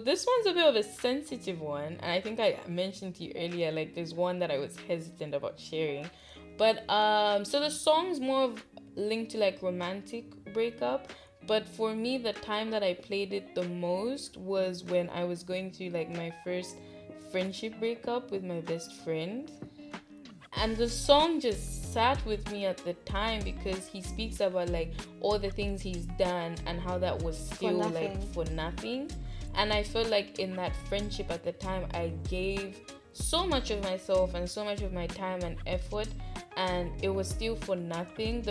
This one's a bit of a sensitive one, and I think I mentioned to you earlier, like there's one that I was hesitant about sharing. But so the song's more of linked to like romantic breakup. But for me, the time that I played it the most was when I was going through like my first friendship breakup with my best friend. And the song just sat with me at the time because he speaks about like all the things he's done and how that was still like for nothing. And I felt like in that friendship at the time I gave so much of myself and so much of my time and effort, and it was still for nothing.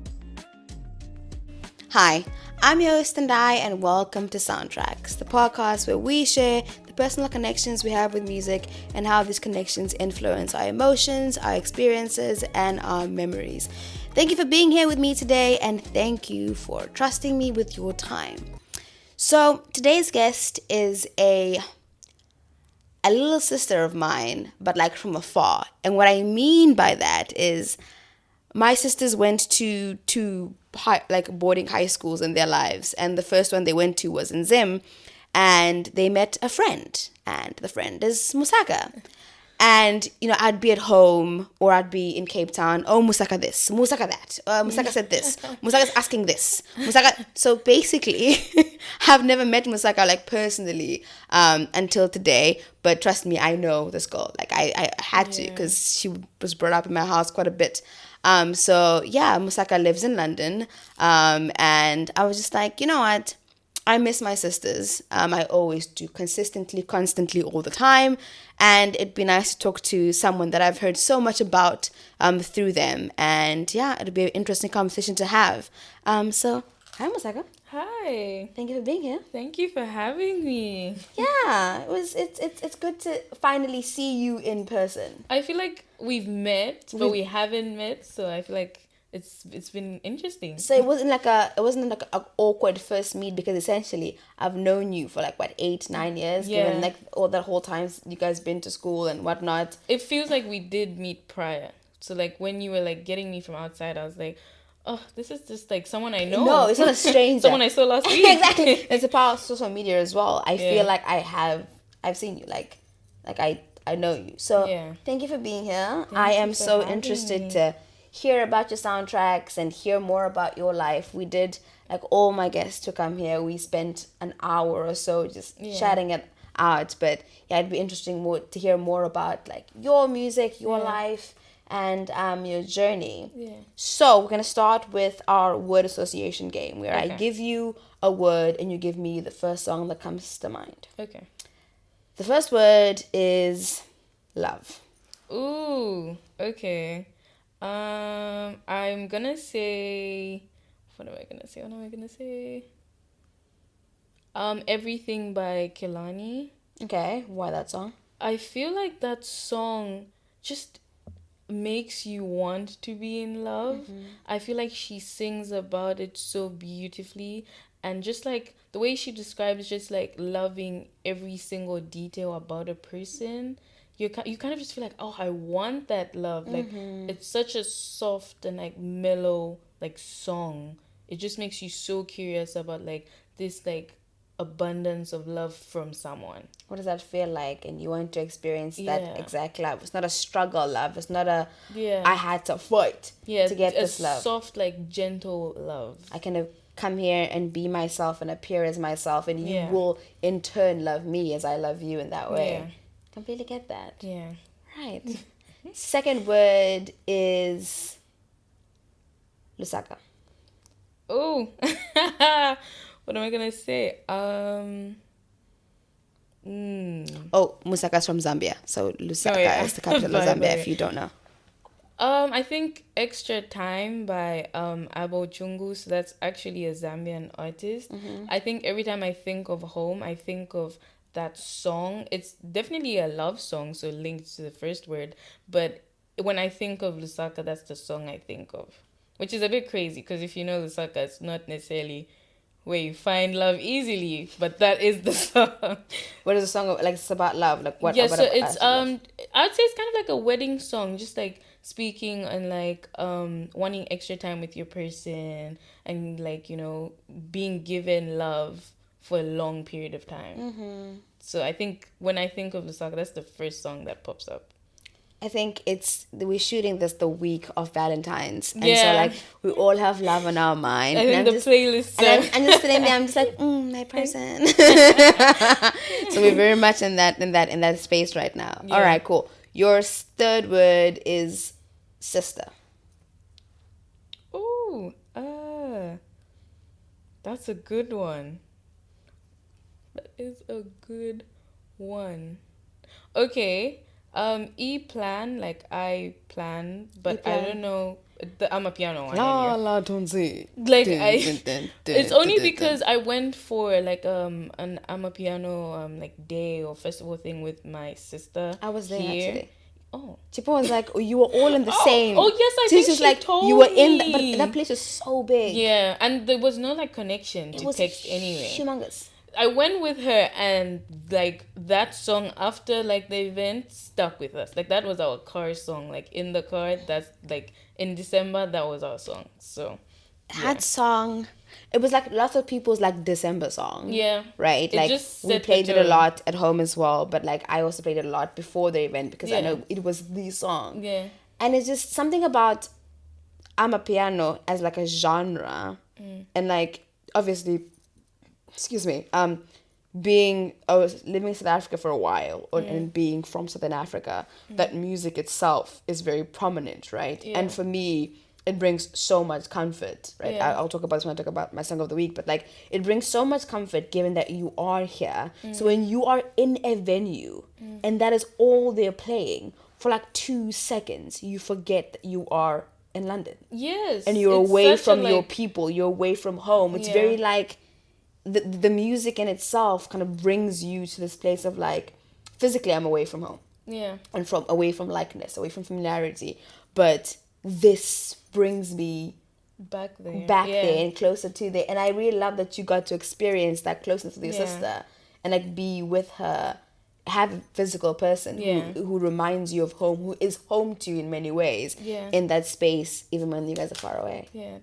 Hi, I'm your host and and welcome to Soundtracks, the podcast where we share the personal connections we have with music and how these connections influence our emotions, our experiences, and our memories. Thank you for being here with me today, and thank you for trusting me with your time. So today's guest is a little sister of mine, but like from afar. And what I mean by that is my sisters went to boarding high schools in their lives, and the first one they went to was in Zim, and they met a friend, and the friend is Musaka. And, I'd be at home or I'd be in Cape Town. Oh, Musaka this, Musaka that. Musaka said this. Musaka's asking this. Musaka. So basically, I've never met Musaka like personally until today. But trust me, I know this girl. Like I had to because she was brought up in my house quite a bit. So yeah, Musaka lives in London. And I was just like, you know what? I miss my sisters. I always do, consistently, constantly, all the time. And it'd be nice to talk to someone that I've heard so much about through them. And yeah, it'd be an interesting conversation to have. So, hi, Musaka. Hi. Thank you for being here. Thank you for having me. Yeah, it's good to finally see you in person. I feel like we've met, but we haven't met, so I feel like it's been interesting. So it wasn't like a awkward first meet because essentially I've known you for like 8-9 years, given like all that whole times you guys been to school and whatnot. It feels like we did meet prior. So like when you were like getting me from outside, I was like, oh, this is just like someone I know. No, it's not a stranger. Someone I saw last week. Exactly. It's a power of social media as well. I feel like I've seen you, like I know you. So thank you for being here. I am so interested to hear about your soundtracks and hear more about your life. We did, like, all my guests to come here. We spent an hour or so just chatting it out. But yeah, it'd be interesting to hear more about like your music, your life, and your journey. So we're gonna start with our word association game, where I give you a word and you give me the first song that comes to mind. Okay. The first word is love. Ooh, okay. I'm gonna say, what am I gonna say? Everything by Kehlani. Okay, why that song? I feel like that song just makes you want to be in love. I feel like she sings about it so beautifully, and just like the way she describes just like loving every single detail about a person, you kind of just feel like, oh, I want that love. Like it's such a soft and like mellow like song. It just makes you so curious about like this like abundance of love from someone. What does that feel like? And you want to experience that exact love. It's not a struggle love. It's not a I had to fight to get this love. Soft like gentle love. I can come here and be myself and appear as myself, and you will in turn love me as I love you in that way. Completely get that. Yeah. Right. Second word is Lusaka. Oh. What am I gonna say? Oh, Musaka's from Zambia, so Lusaka is the capital of Zambia. If you don't know. I think Extra Time by Abo Chungu. So that's actually a Zambian artist. I think every time I think of home, I think of that song. It's definitely a love song, so linked to the first word. But when I think of Lusaka, that's the song I think of, which is a bit crazy because if you know Lusaka, it's not necessarily where you find love easily, but that is the song. What is the song like? It's about love, like what? Yeah, so it's I'd say it's kind of like a wedding song, just like speaking and like wanting extra time with your person and like being given love for a long period of time. So I think when I think of Musaka, that's the first song that pops up. I think we're shooting this the week of Valentine's, and so Yeah. like we all have love on our mind. I and think the playlist. and I'm just sitting there. I'm just like, my person. So we're very much in that space right now. Yeah. All right, cool. Your third word is sister. Ooh, that's a good one. That is a good one. Okay. E-plan, like I plan, but I E-plan. don't know. I'm a piano one. La Anyway. la don't say. Like it's only because I went for like an I'm a piano like day or festival thing with my sister. I was there here. actually. Oh, Chipo was like, you were all in the same. Oh yes, I So think she's she like, told you were me. but that place was so big. Yeah, and there was no like connection It to was text anyway. humongous. I went with her, and like that song after like the event stuck with us. Like that was our car song. Like in the car, that's like in December, that was our song. So That song, it was like lots of people's like December song. yeah, Right? It Like just we set the played it a tone. lot at home as well, but like I also played it a lot before the event because I Yeah. know it was the song. Yeah. And it's just something about amapiano as like a genre, and like obviously, excuse me, I was living in South Africa for a while, and being from Southern Africa, that music itself is very prominent, right? Yeah. And for me, it brings so much comfort, right? Yeah. I'll talk about this when I talk about my song of the week, but like it brings so much comfort given that you are here. So when you are in a venue and that is all they're playing for like 2 seconds, you forget that you are in London. Yes. And you're it's away such a, from your like, people, you're away from home. It's Yeah. very like the music in itself kind of brings you to this place of like, physically I'm away from home Yeah. and from away from likeness, away from familiarity, but this brings me Back there. back Yeah. there and closer to there. And I really love that you got to experience that closeness with your Yeah. sister and like be with her, have a physical person Yeah. who reminds you of home, who is home to you in many ways, Yeah. in that space, even when you guys are far away. Yeah.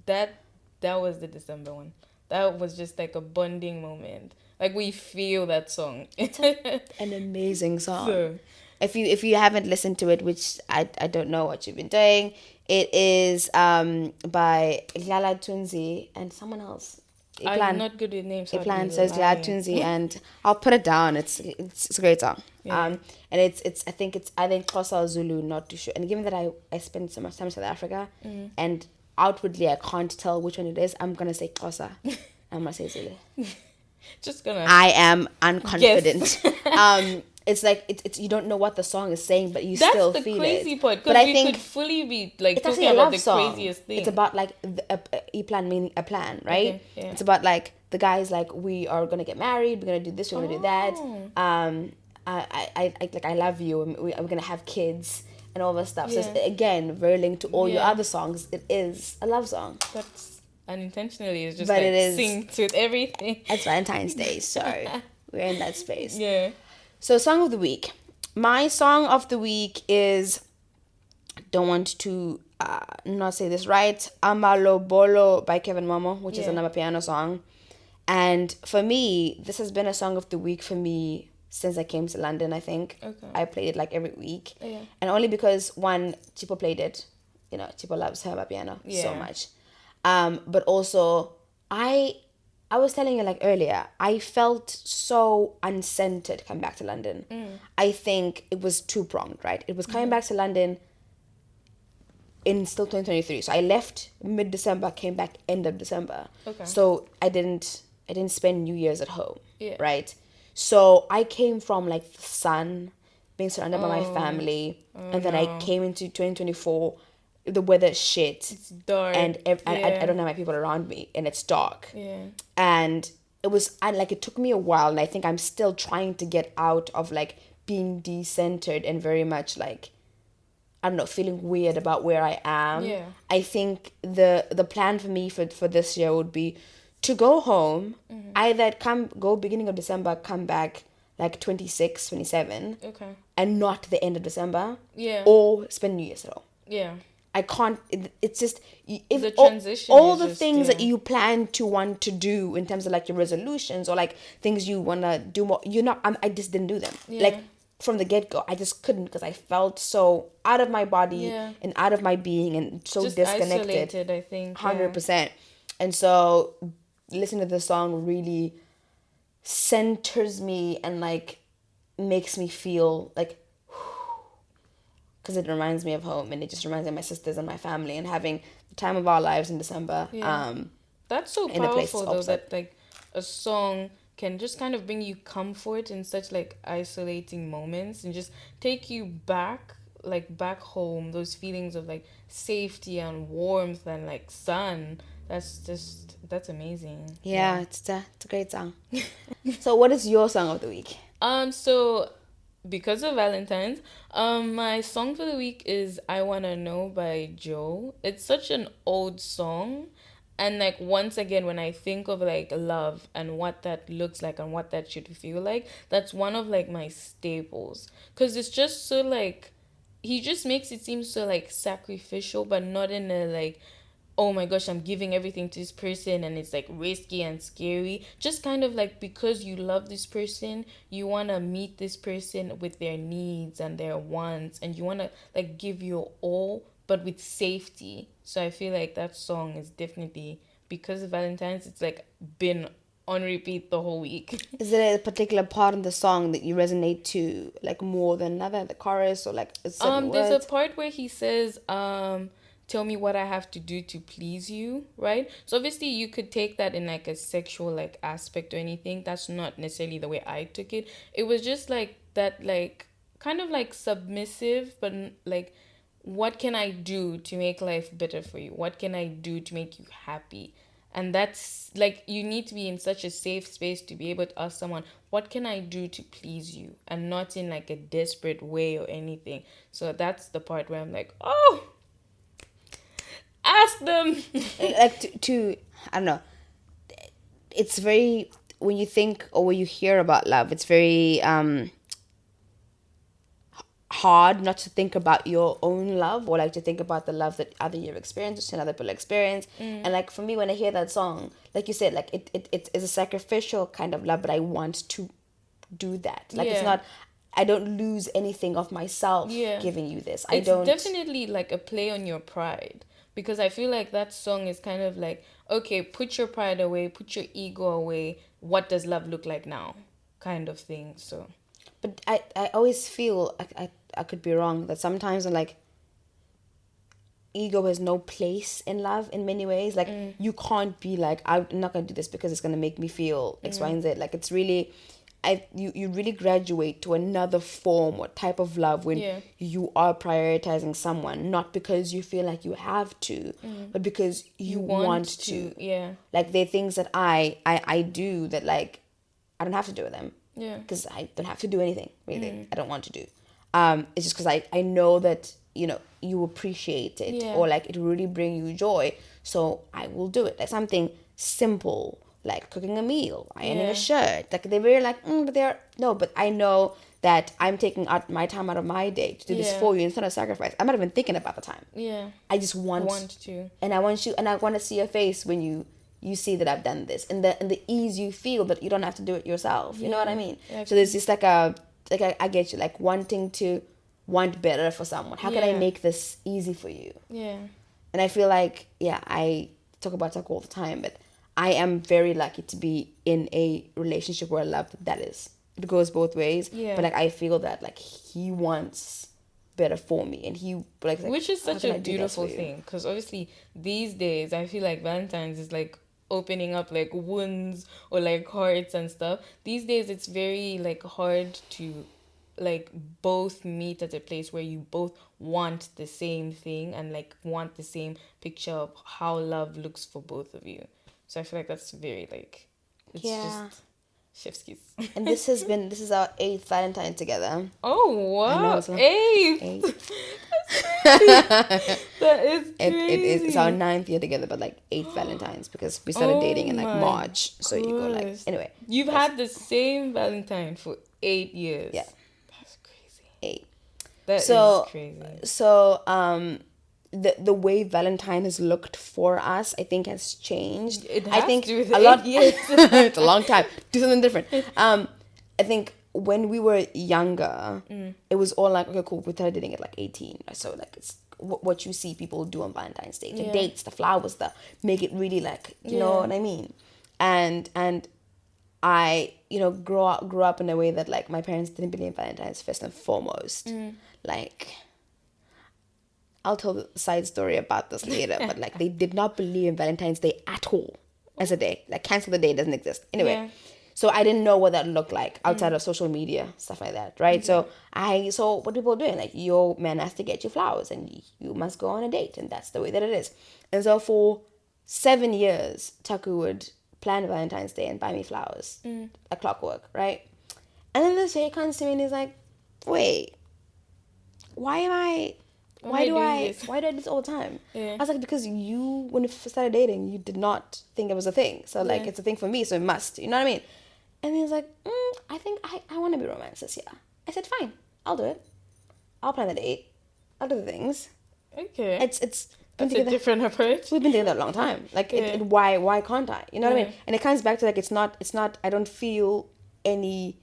That was the December one. That was just like a bonding moment. Like we feel that song. An amazing song. So, If you haven't listened to it, which I don't know what you've been doing, it is by Lala Tunzi and someone else. I'm not good with names. So Plan says Glad Tunzi, and I'll put it down. It's a great song. Yeah. And I think Xhosa or Zulu, not too sure. And given that I spent so much time in South Africa, and outwardly I can't tell which one it is, I'm gonna say Xhosa. I'm gonna say Zulu. Just gonna. I am unconfident. It's like it's you don't know what the song is saying, but you still feel it. That's the crazy part. But I Because we think could fully be like it's actually talking a about love the song. craziest thing. It's about like e-plan meaning a plan, right? Okay, yeah. It's about like the guy's like, we are gonna get married, we're gonna do this, we're gonna do that. I love you, and we're gonna have kids and all this stuff. So Yeah. it's, again, very linked to all your Yeah. other songs. It is a love song. That's unintentionally. It's just But like it is- synced with everything. It's Valentine's Day, so we're in that space. Yeah. So, song of the week. My song of the week is, don't want to not say this right, Amalo Bolo by Kevin Momo, which is Yeah. another piano song. And for me, this has been a song of the week for me since I came to London, I think. Okay. I played it like every week. Yeah. And only because, one, Chipo played it. You know, Chipo loves her piano so Yeah. much. But also, I was telling you like earlier, I felt so uncentered coming back to London. I think it was two-pronged, right? It was coming back to London in still 2023. So I left mid-December, came back end of December. Okay. So I didn't spend New Year's at home, Yeah. right? So I came from like the sun, being surrounded by my family, and then I came into 2024. The weather's shit. It's dark. And I Yeah. don't have my people around me, and it's dark. Yeah. And it took me a while, and I think I'm still trying to get out of like being decentered and very much like, I don't know, feeling weird about where I am. Yeah. I think the plan for me for this year would be to go home, either go beginning of December, come back like 26, 27, Okay. and not the end of December, Yeah. or spend New Year's at home. Yeah. I can't. It's just if The transition all is the just, things that yeah. you plan to want to do in terms of like your resolutions or like things you wanna do more. You're not. I just didn't do them. Yeah. Like from the get go, I just couldn't because I felt so out of my body Yeah. and out of my being and so Just disconnected. isolated, I think. 100%. And so listening to the song really centers me and like makes me feel like, because it reminds me of home and it just reminds me of my sisters and my family and having the time of our lives in December. Yeah. That's so In a place powerful though, opposite. that like a song can just kind of bring you comfort in such like isolating moments and just take you back, like back home, those feelings of like safety and warmth and like sun. That's amazing. Yeah, it's a great song. So what is your song of the week? So because of Valentine's, my song for the week is I Wanna Know by Joe. It's such an old song. And like once again, when I think of like love and what that looks like and what that should feel like, that's one of like my staples. Cause it's just so like he just makes it seem so like sacrificial, but not in a like, oh my gosh, I'm giving everything to this person and it's like risky and scary. Just kind of like because you love this person, you want to meet this person with their needs and their wants, and you want to like give your all, but with safety. So I feel like that song is definitely, because of Valentine's, it's like been on repeat the whole week. Is there a particular part in the song that you resonate to like more than another, the chorus or like a certain There's words? a part where he says, tell me what I have to do to please you, right? So obviously you could take that in like a sexual like aspect or anything. That's not necessarily the way I took it. It was just like that, like kind of like submissive, but like, what can I do to make life better for you? What can I do to make you happy? And that's like, you need to be in such a safe space to be able to ask someone, what can I do to please you? And not in like a desperate way or anything. So that's the part where I'm like, oh, ask them. Like to I don't know. It's very, when you think or when you hear about love, it's very hard not to think about your own love or like to think about the love that either you've experienced or other people experience. And like for me, when I hear that song, like you said, like it is a sacrificial kind of love, but I want to do that. Like it's Yeah. not, I don't lose anything of myself Yeah. giving you this. It's definitely like a play on your pride, because I feel like that song is kind of like, okay, put your pride away, put your ego away. What does love look like now? Kind of thing. So, But I always feel, I could be wrong, that sometimes I'm like, ego has no place in love in many ways. Like you can't be like, I'm not gonna do this because it's gonna make me feel X, Y, and Z. Like it's really, you really graduate to another form or type of love when Yeah. you are prioritizing someone, not because you feel like you have to, but because you want to. Yeah. Like there are things that I do that like I don't have to do with them. Yeah. Because I don't have to do anything really. I don't want to do. It's just because I know that you appreciate it, Yeah. or like it really bring you joy, so I will do it. Like something simple like cooking a meal, ironing Yeah. a shirt. Like they're very like but they're no, but I know that I'm taking out my time out of my day to do this Yeah. for you. It's not a sacrifice. I'm not even thinking about the time. Yeah. I just want to. and I want you, and I want to see your face when you see that I've done this, and the ease you feel that you don't have to do it yourself. You know what I mean? Yeah. So there's just like I get you, like wanting to want better for someone. How can I Yeah. make this easy for you? Yeah. And I feel like, yeah, I talk about talk all the time, but I am very lucky to be in a relationship where I love that is. It goes both ways. Yeah. But like I feel that like he wants better for me, and he like Which is how such can a I do this beautiful for you? thing, because obviously these days I feel like Valentine's is like opening up like wounds or like hearts and stuff. These days it's very like hard to like both meet at a place where you both want the same thing and like want the same picture of how love looks for both of you. So I feel like that's very like, it's Yeah. just chef's kiss. And this is our 8th Valentine together. Oh, I know, wow. so- 8. 8. That is It crazy. it's our 9th year together, but like 8th Valentine's because we started dating in like my March. So you go like gosh. anyway. You've had the same Valentine for 8 years. Yeah. That's crazy. 8. That is So crazy. so the way Valentine has looked for us, I think, has changed. It has I think to with a lot. 8 years. It's a long time. Do something different. I think when we were younger, it was all like, okay, cool. We started dating at like 18, so like it's what you see people do on Valentine's Day, the dates, the flowers, the make it really like, you know what I mean. And I, grew up in a way that like my parents didn't believe in Valentine's first and foremost. Like, I'll tell the side story about this later, but like they did not believe in Valentine's Day at all as a day. Like, cancel the day, doesn't exist. Anyway, so I didn't know what that looked like outside of social media, stuff like that, right? So I saw what people are doing. Like, your man has to get you flowers and you must go on a date, and that's the way that it is. And so for 7 years, Taku would plan Valentine's Day and buy me flowers, like clockwork, right? And then this day he comes to me and he's like, wait, why do I do this all the time? I was like, because you, when you first started dating, you did not think it was a thing. So like, it's a thing for me, so it must, you know what I mean? And he was like, I think I want to be romanced this year. I said, fine, I'll do it. I'll plan the date. I'll do the things. Okay. It's That's a different approach. We've been together a long time. Like, why can't I? You know what I mean? And it comes back to like, it's not. I don't feel any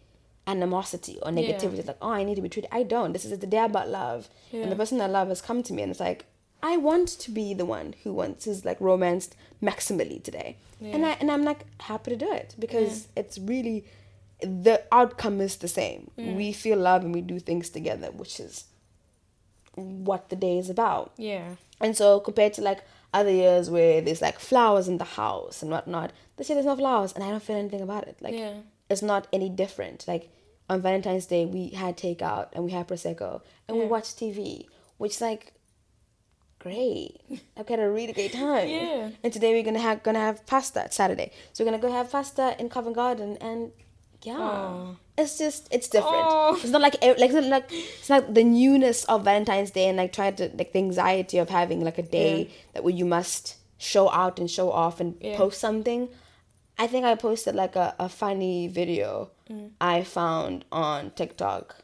animosity or negativity. It's like, oh, I need to be treated. I don't. This is the day about love, and the person I love has come to me, and it's like, I want to be the one who's like romanced maximally today, and I'm like happy to do it because it's really, the outcome is the same. We feel love and we do things together, which is what the day is about. And so compared to like other years where there's like flowers in the house and whatnot, this year there's no flowers and I don't feel anything about it. Like, it's not any different. Like, on Valentine's Day we had takeout and we had prosecco and we watched TV, which is like great. I've had a really great time. And today we're gonna have pasta. It's Saturday, so we're gonna go have pasta in Covent Garden, and it's different. It's not like it's not the newness of Valentine's Day and like trying to like the anxiety of having like a day that where you must show out and show off and post something. I think I posted like a funny video I found on TikTok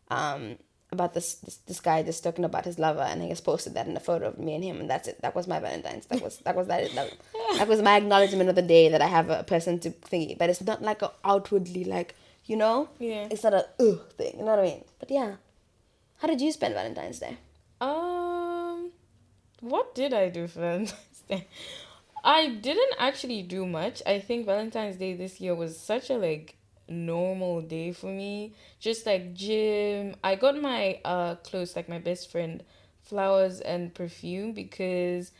about this guy just talking about his lover, and he just posted that in a photo of me and him, and that's it. That was my Valentine's. That was my acknowledgement of the day that I have a person to thingy. But it's not like a outwardly like, it's not a thing, you know what I mean? But yeah, how did you spend Valentine's Day? What did I do for Valentine's Day? I didn't actually do much. I think Valentine's Day this year was such a like normal day for me. Just like gym. I got my close, like my best friend, flowers and perfume because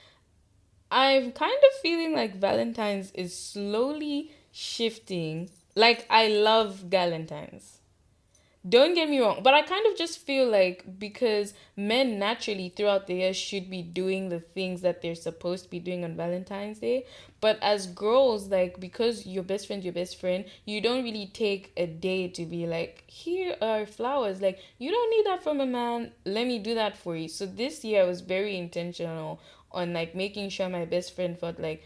I'm kind of feeling like Valentine's is slowly shifting. Like, I love Galentine's. Don't get me wrong, but I kind of just feel like because men naturally throughout the year should be doing the things that they're supposed to be doing on Valentine's Day. But as girls, like, because your best friend, you don't really take a day to be like, here are flowers. Like, you don't need that from a man. Let me do that for you. So this year I was very intentional on like making sure my best friend felt like,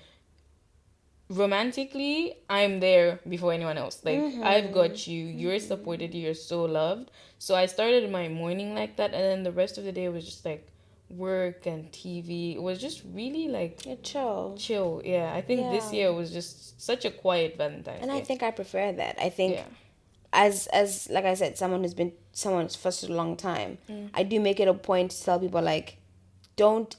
romantically, I'm there before anyone else. Like, I've got you. You're supported. You're so loved. So I started my morning like that, and then the rest of the day was just like work and TV. It was just really like chill. Yeah, I think this year was just such a quiet Valentine's and Day. I think I prefer that. I think as like I said, someone who's been someone's for such a long time, I do make it a point to tell people like,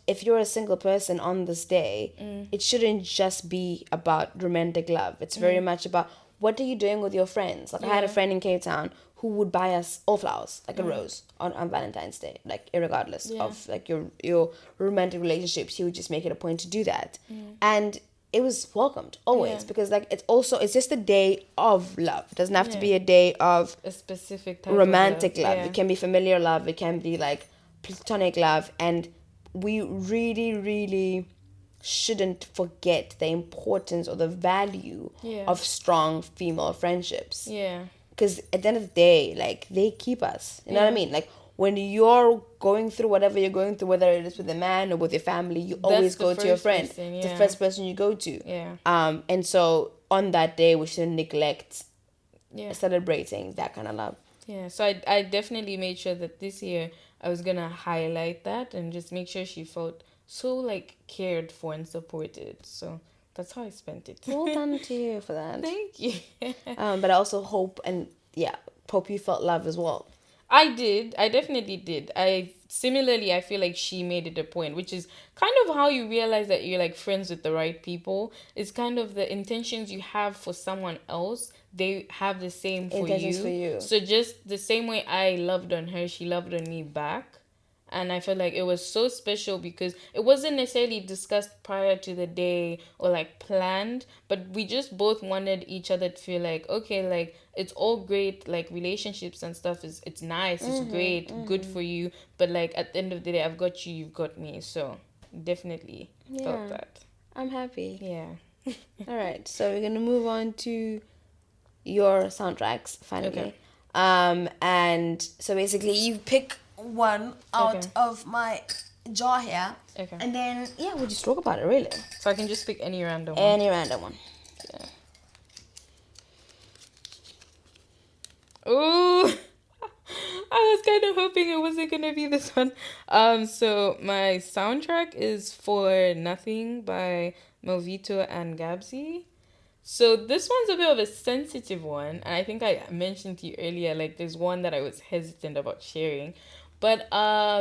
if you're a single person on this day, it shouldn't just be about romantic love. It's very much about what are you doing with your friends. Like, I had a friend in Cape Town who would buy us all flowers, like a rose on Valentine's Day, like irregardless of like your romantic relationships. He would just make it a point to do that. And it was welcomed always because like it's just a day of love. It doesn't have to be a day of a specific type romantic of love. It can be familiar love. It can be like platonic love. And we really, really shouldn't forget the importance or the value of strong female friendships. Yeah. Because at the end of the day, like, they keep us. You know what I mean? Like, when you're going through whatever you're going through, whether it is with a man or with your family, you always go to your friend. It's the first person you go to. Yeah. And so on that day, we shouldn't neglect celebrating that kind of love. Yeah, so I definitely made sure that this year I was gonna highlight that and just make sure she felt so like cared for and supported. So that's how I spent it. Well done to you for that. Thank you. But I also hope hope you felt love as well. I did. I definitely did. I feel like she made it a point, which is kind of how you realize that you're like friends with the right people. It's kind of the intentions you have for someone else, they have the same for Intentions you. for you. So just the same way I loved on her, she loved on me back. And I felt like it was so special because it wasn't necessarily discussed prior to the day or like planned, but we just both wanted each other to feel like, okay, like it's all great, like relationships and stuff it's nice, it's great, good for you, but like at the end of the day, I've got you, you've got me. So definitely felt that. I'm happy. Yeah. All right, so we're gonna move on to your soundtracks finally. Okay. And so basically you pick one out of my jar here. Okay. And then we'll just talk about it really. So I can just pick any random one. Any random one. Yeah. Ooh. I was kind of hoping it wasn't gonna be this one. So my soundtrack is For Nothing by Movito and Gabsy. So this one's a bit of a sensitive one, and I think I mentioned to you earlier, like there's one that I was hesitant about sharing. But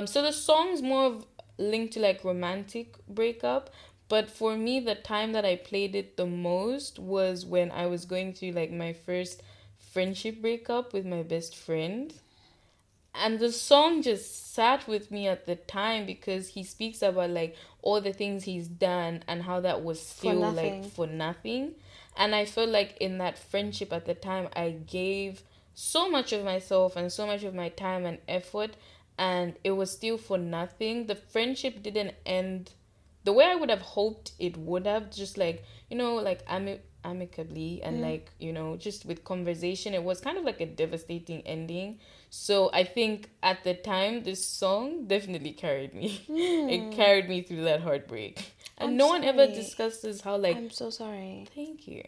so the song's more of linked to like romantic breakup. But for me, the time that I played it the most was when I was going through like my first friendship breakup with my best friend. And the song just sat with me at the time because he speaks about like all the things he's done and how that was still like for nothing. And I felt like in that friendship at the time, I gave so much of myself and so much of my time and effort, and it was still for nothing. The friendship didn't end the way I would have hoped it would have, just like, like amicably and like, just with conversation. It was kind of like a devastating ending. So I think at the time, this song definitely carried me. It carried me through that heartbreak. And no one ever discusses how like... I'm so sorry. Thank you.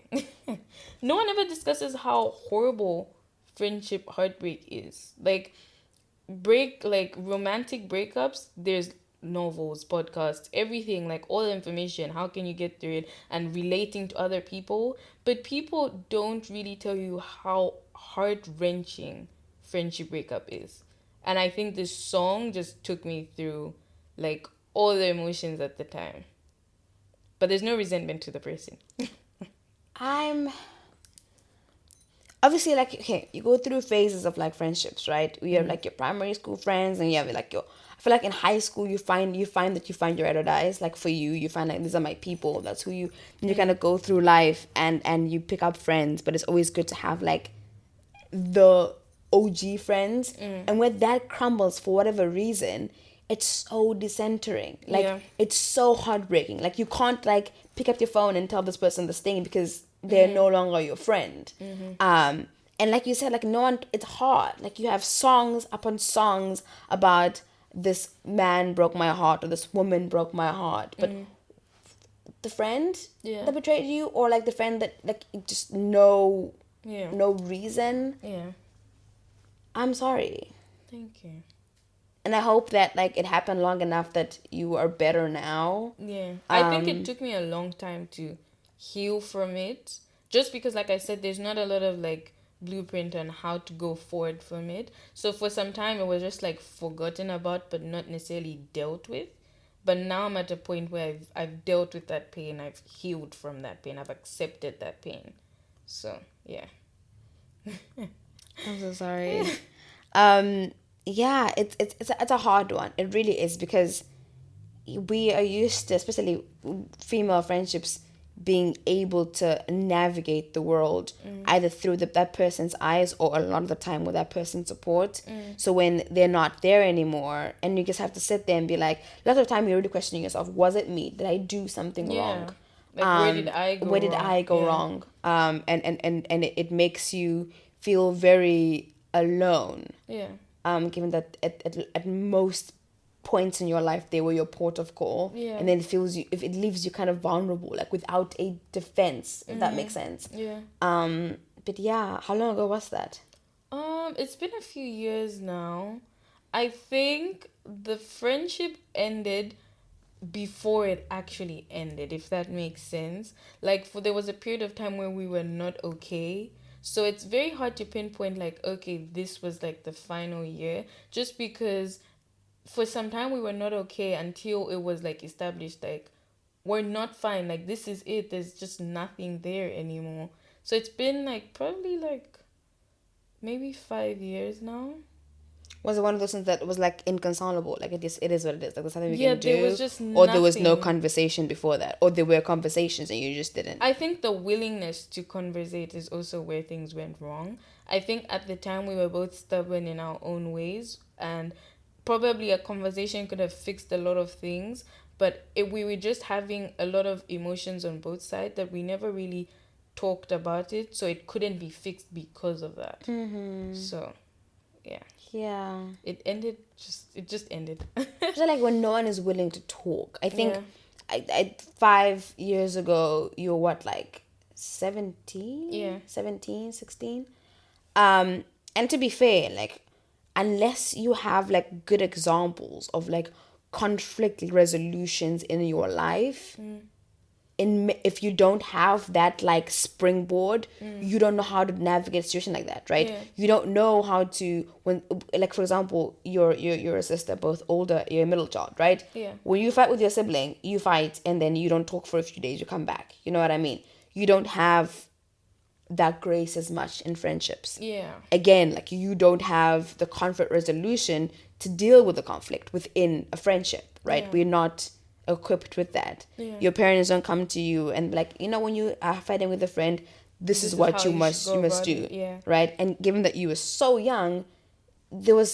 No one ever discusses how horrible friendship heartbreak is. Like romantic breakups, there's novels, podcasts, everything, like all the information, how can you get through it and relating to other people. But people don't really tell you how heart-wrenching friendship breakup is. And I think this song just took me through like all the emotions at the time. But there's no resentment to the person. I'm obviously like, okay, you go through phases of like friendships, right? You have like your primary school friends, and you have like I feel like in high school you find your ride or dies. Like for you find like these are my people, that's who you kind of go through life and you pick up friends. But it's always good to have like the OG friends. And when that crumbles for whatever reason, it's so decentering. Like it's so heartbreaking. Like you can't like pick up your phone and tell this person this thing because they're no longer your friend. And like you said, like no one, it's hard. Like you have songs upon songs about this man broke my heart or this woman broke my heart, but the friend that betrayed you, or like the friend that like just no reason. I'm sorry. Thank you. And I hope that like it happened long enough that you are better now. I think it took me a long time to heal from it, just because like I said, there's not a lot of like blueprint on how to go forward from it. So for some time it was just like forgotten about but not necessarily dealt with. But now I'm at a point where I've dealt with that pain, I've healed from that pain, I've accepted that pain. So yeah. I'm so sorry. It's a hard one. It really is, because we are used to, especially female friendships, being able to navigate the world either through that person's eyes or a lot of the time with that person's support. So when they're not there anymore and you just have to sit there and be like, a lot of the time you're really questioning yourself, was it me? Did I do something wrong? Like where did I go wrong? And it makes you feel very alone. Given that at most points in your life they were your port of call, and then it leaves you kind of vulnerable, like without a defense, if that makes sense. But yeah, how long ago was that? It's been a few years now. I think the friendship ended before it actually ended, if that makes sense. Like, for there was a period of time where we were not okay. So it's very hard to pinpoint, like, okay, this was like the final year, just because for some time we were not okay until it was like established, like, we're not fine, like, this is it, there's just nothing there anymore. So it's been like probably like maybe 5 years now. Was it one of those things that was like inconsolable? Like it is what it is. Like there's something we Yeah, can do. there was just or there was no nothing. conversation before that, or there were conversations and you just didn't. I think the willingness to conversate is also where things went wrong. I think at the time we were both stubborn in our own ways, and probably a conversation could have fixed a lot of things, but we were just having a lot of emotions on both sides that we never really talked about it, so it couldn't be fixed because of that. So, yeah. Yeah. It just ended. So like when no one is willing to talk. I think Yeah. I 5 years ago you were what, like 17? Yeah. 17, 16? And to be fair, like unless you have like good examples of like conflict resolutions in your life, if you don't have that like springboard, you don't know how to navigate a situation like that, right? Yeah. You don't know how to, when, like for example, you're a sister, both older, you're a middle child, right? Yeah. When you fight with your sibling, you fight and then you don't talk for a few days, you come back, you know what I mean? You don't have that grace as much in friendships. Yeah. Again, like you don't have the conflict resolution to deal with the conflict within a friendship, right? Yeah. We're not equipped with that. Yeah. Your parents don't come to you and like, you know, when you are fighting with a friend, this is what how you you must should go about do, it, yeah. right? And given that you were so young, there were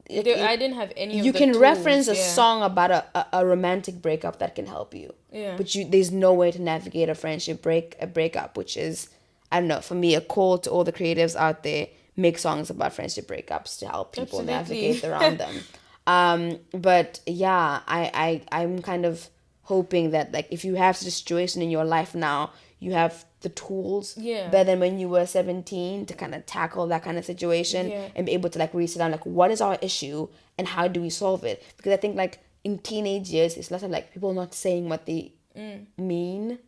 I didn't have any of you the can tools, reference a yeah. song about a romantic breakup that can help you, Yeah. but there's no way to navigate a breakup, which is, I don't know, for me, a call to all the creatives out there: make songs about friendship breakups to help people Absolutely. navigate around them. But yeah, I'm kind of hoping that like if you have such a situation in your life now, you have the tools Yeah. better than when you were 17 to kind of tackle that kind of situation, Yeah. and be able to like really sit down, like what is our issue and how do we solve it? Because I think like in teenage years, it's lots of like people not saying what they mean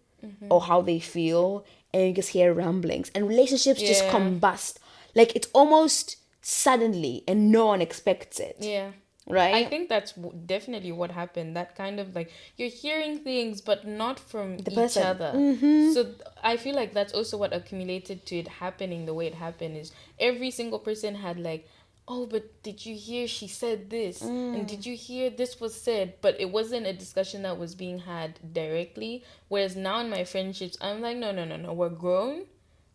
or how they feel, and you just hear rumblings and relationships just Yeah. combust. Like it's almost suddenly and no one expects it. Yeah. Right? I think that's definitely what happened. That kind of like you're hearing things, but not from each person. other. So I feel like that's also what accumulated to it happening the way it happened. Is every single person had like, oh, but did you hear she said this? And did you hear this was said? But it wasn't a discussion that was being had directly. Whereas now in my friendships, I'm like, no, we're grown.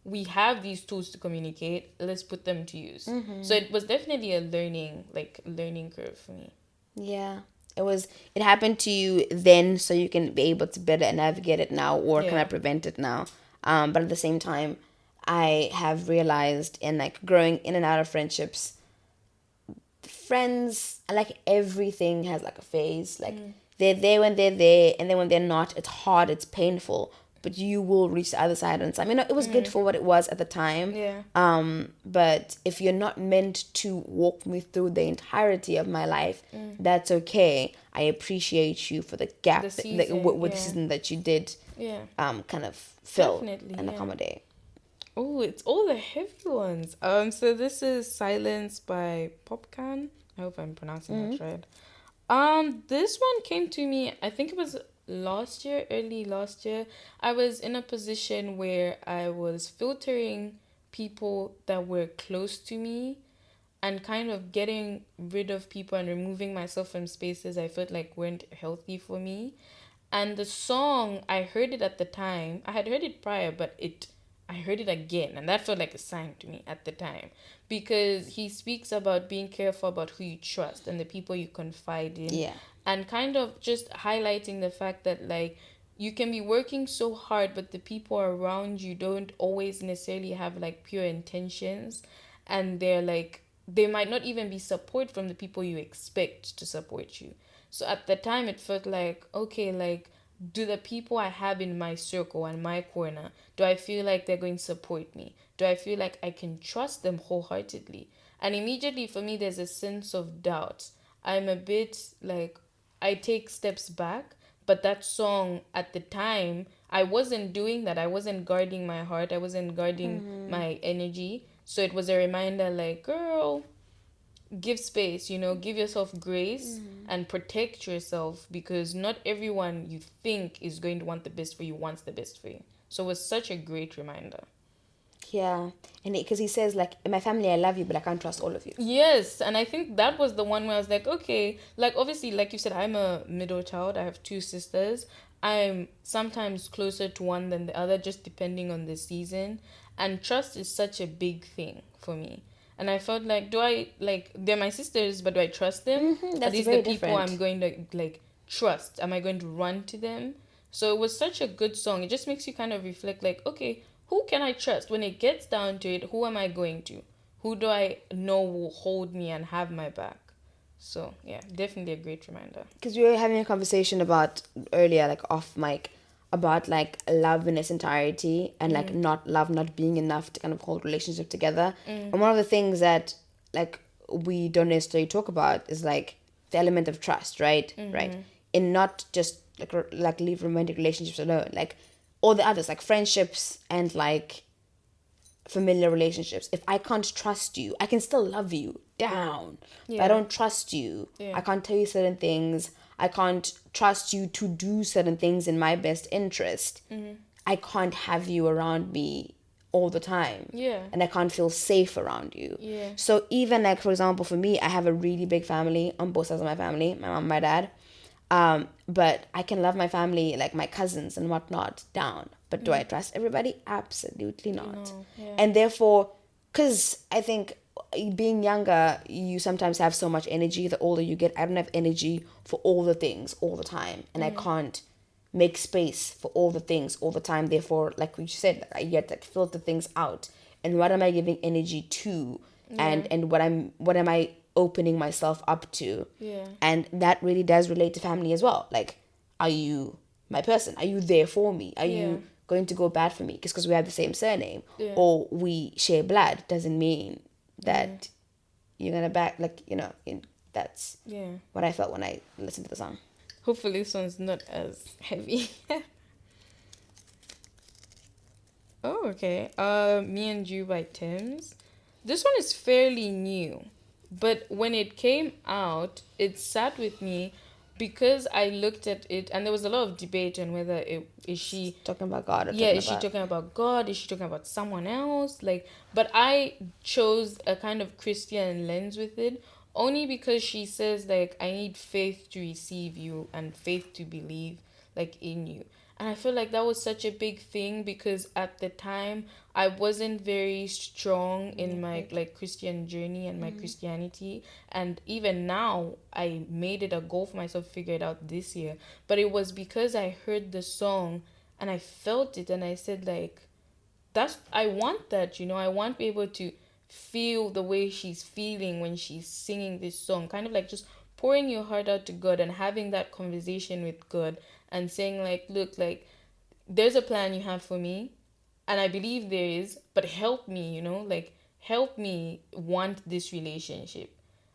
We have these tools to communicate. Let's put them to use. So it was definitely a learning curve for me. Yeah. It happened to you then, so you can be able to better navigate it now, or Yeah. kind of prevent it now. But at the same time, I have realized in like growing in and out of friendships, friends, like everything has like a phase. Like they're there when they're there, and then when they're not, it's hard, it's painful. But you will reach the other side on time. You know, it was good for what it was at the time. Yeah. But if you're not meant to walk me through the entirety of my life, that's okay. I appreciate you for the gap, The with season, the season that you did, Yeah. kind of fill Definitely, and yeah. accommodate. Oh, it's all the heavy ones. So this is Silence by Popcaan. I hope I'm pronouncing that right. This one came to me, I think it was early last year. I was in a position where I was filtering people that were close to me and kind of getting rid of people and removing myself from spaces I felt like weren't healthy for me. And the song, I heard it at the time. I had heard it prior, but I heard it again, and that felt like a sign to me at the time, because he speaks about being careful about who you trust and the people you confide in. Yeah. And kind of just highlighting the fact that like you can be working so hard, but the people around you don't always necessarily have like pure intentions, and they might not even be support from the people you expect to support you. So at the time it felt like, okay, like, do the people I have in my circle and my corner, do I feel like they're going to support me? Do I feel like I can trust them wholeheartedly? And immediately for me, there's a sense of doubt. I'm a bit like, I take steps back, but that song at the time, I wasn't doing that. I wasn't guarding my heart, I wasn't guarding my energy. So it was a reminder like, girl, give space, give yourself grace and protect yourself, because not everyone you think is going to want the best for you wants the best for you. So it was such a great reminder. Yeah, and because he says like, in my family I love you, but I can't trust all of you. Yes, and I think that was the one where I was like, okay, like obviously, like you said, I'm a middle child. I have two sisters. I'm sometimes closer to one than the other, just depending on the season. And trust is such a big thing for me. And I felt like, they're my sisters, but do I trust them? Are That's these very the people different. I'm going to like trust? Am I going to run to them? So it was such a good song. It just makes you kind of reflect like, okay, who can I trust? When it gets down to it, who am I going to? Who do I know will hold me and have my back? So yeah, definitely a great reminder. Because we were having a conversation about earlier, like off mic, about like love in its entirety and like not being enough to kind of hold relationship together. And one of the things that like we don't necessarily talk about is like the element of trust, right? Right. In not just like leave romantic relationships alone, like all the others, like friendships and like familiar relationships. If I can't trust you, I can still love you down. If I don't trust you, I can't tell you certain things. I can't trust you to do certain things in my best interest. I can't have you around me all the time. Yeah. And I can't feel safe around you. Yeah. So even like, for example, for me, I have a really big family on both sides of my family, my mom, my dad. But I can love my family, like my cousins and whatnot, down. But do I trust everybody? Absolutely not. No, yeah. And therefore, because I think being younger, you sometimes have so much energy. The older you get, I don't have energy for all the things all the time. And I can't make space for all the things all the time. Therefore, like we said, I get like filter things out. And what am I giving energy to? And what am I opening myself up to? Yeah. And that really does relate to family as well. Like, are you my person? Are you there for me? Are you going to go bad for me? Because we have the same surname or we share blood doesn't mean that you're gonna back, like, that's what I felt when I listened to the song. Hopefully this one's not as heavy. Oh, okay. Me and You by Tems. This one is fairly new, but when it came out, it sat with me because I looked at it and there was a lot of debate on whether is she Talking about God or is she talking about God? Is she talking about someone else? But I chose a kind of Christian lens with it, only because she says like, I need faith to receive you and faith to believe like in you. And I feel like that was such a big thing because at the time I wasn't very strong in my like Christian journey and my Christianity. And even now I made it a goal for myself to figure it out this year. But it was because I heard the song and I felt it and I said like, I want that, I want to be able to feel the way she's feeling when she's singing this song. Kind of like just pouring your heart out to God and having that conversation with God and saying like, look, like there's a plan you have for me and I believe there is, but help me, like help me want this relationship.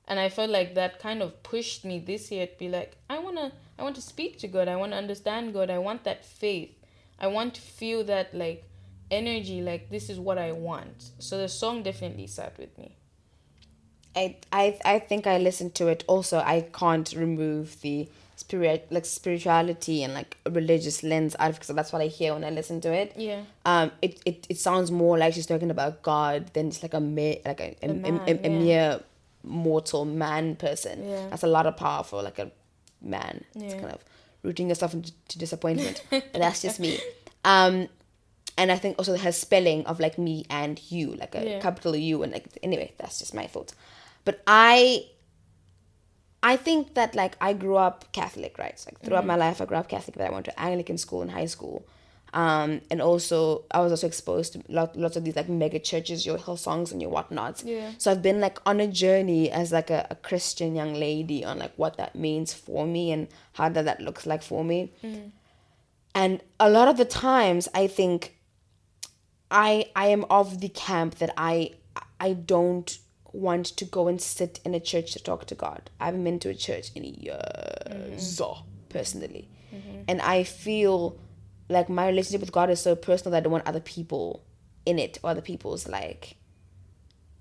And I felt like that kind of pushed me this year to be like, I want to speak to God. I want to understand God. I want that faith. I want to feel that like energy, like this is what I want. So the song definitely sat with me. I think I listened to it also. I can't remove the spirituality and like a religious lens out of it, because that's what I hear when I listen to it. Yeah. It sounds more like she's talking about God than just like a mere mortal man person. Yeah. That's a lot of power for like a man. It's kind of rooting yourself into disappointment. But that's just me. And I think also her spelling of like me and you, like a capital U, and like, anyway, that's just my thoughts. But I think that like I grew up Catholic, right? So, like throughout my life I grew up Catholic, but I went to Anglican school in high school. And also I was also exposed to lots of these like mega churches, your Hillsongs and your whatnots. Yeah. So I've been like on a journey as like a Christian young lady on like what that means for me and how that looks like for me. And a lot of the times I think I am of the camp that I don't want to go and sit in a church to talk to God. I haven't been to a church in years, personally. And I feel like my relationship with God is so personal that I don't want other people in it, or other people's like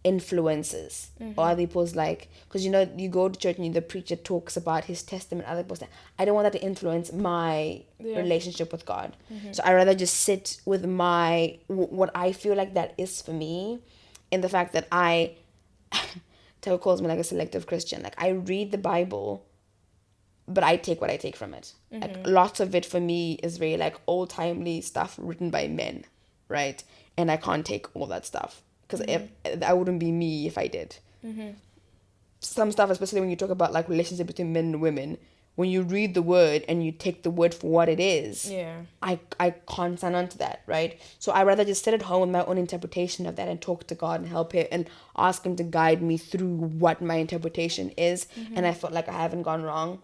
influences, or other people's like, because you go to church and the preacher talks about his testament, other people say, I don't want that to influence my relationship with God. So I rather just sit with my what I feel like that is for me, in the fact that I Taylor calls me like a selective Christian. Like I read the Bible, but I take what I take from it. Like lots of it for me is very like old timely stuff written by men, right? And I can't take all that stuff, because that wouldn't be me if I did. Some stuff, especially when you talk about like relationship between men and women, when you read the word and you take the word for what it is, I can't sign on to that, right? So I rather just sit at home with my own interpretation of that and talk to God and help him and ask him to guide me through what my interpretation is. And I felt like I haven't gone wrong.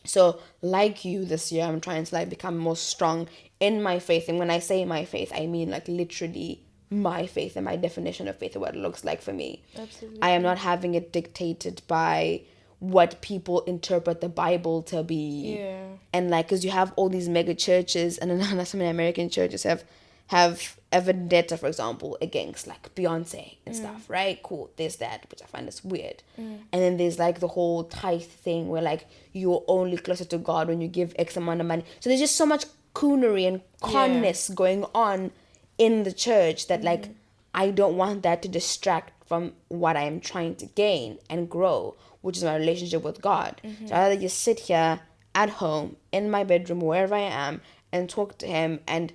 So like you, this year I'm trying to like become more strong in my faith. And when I say my faith, I mean like literally my faith and my definition of faith and what it looks like for me. Absolutely. I am not having it dictated by what people interpret the Bible to be. And like, because you have all these mega churches, and then some American churches have a vendetta, for example, against like Beyonce and stuff, right? Cool, there's that, which I find is weird. And then there's like the whole tithe thing where like you're only closer to God when you give X amount of money. So there's just so much coonery and conness going on in the church that like I don't want that to distract from what I am trying to gain and grow, which is my relationship with God. So I rather just sit here at home, in my bedroom, wherever I am, and talk to him. And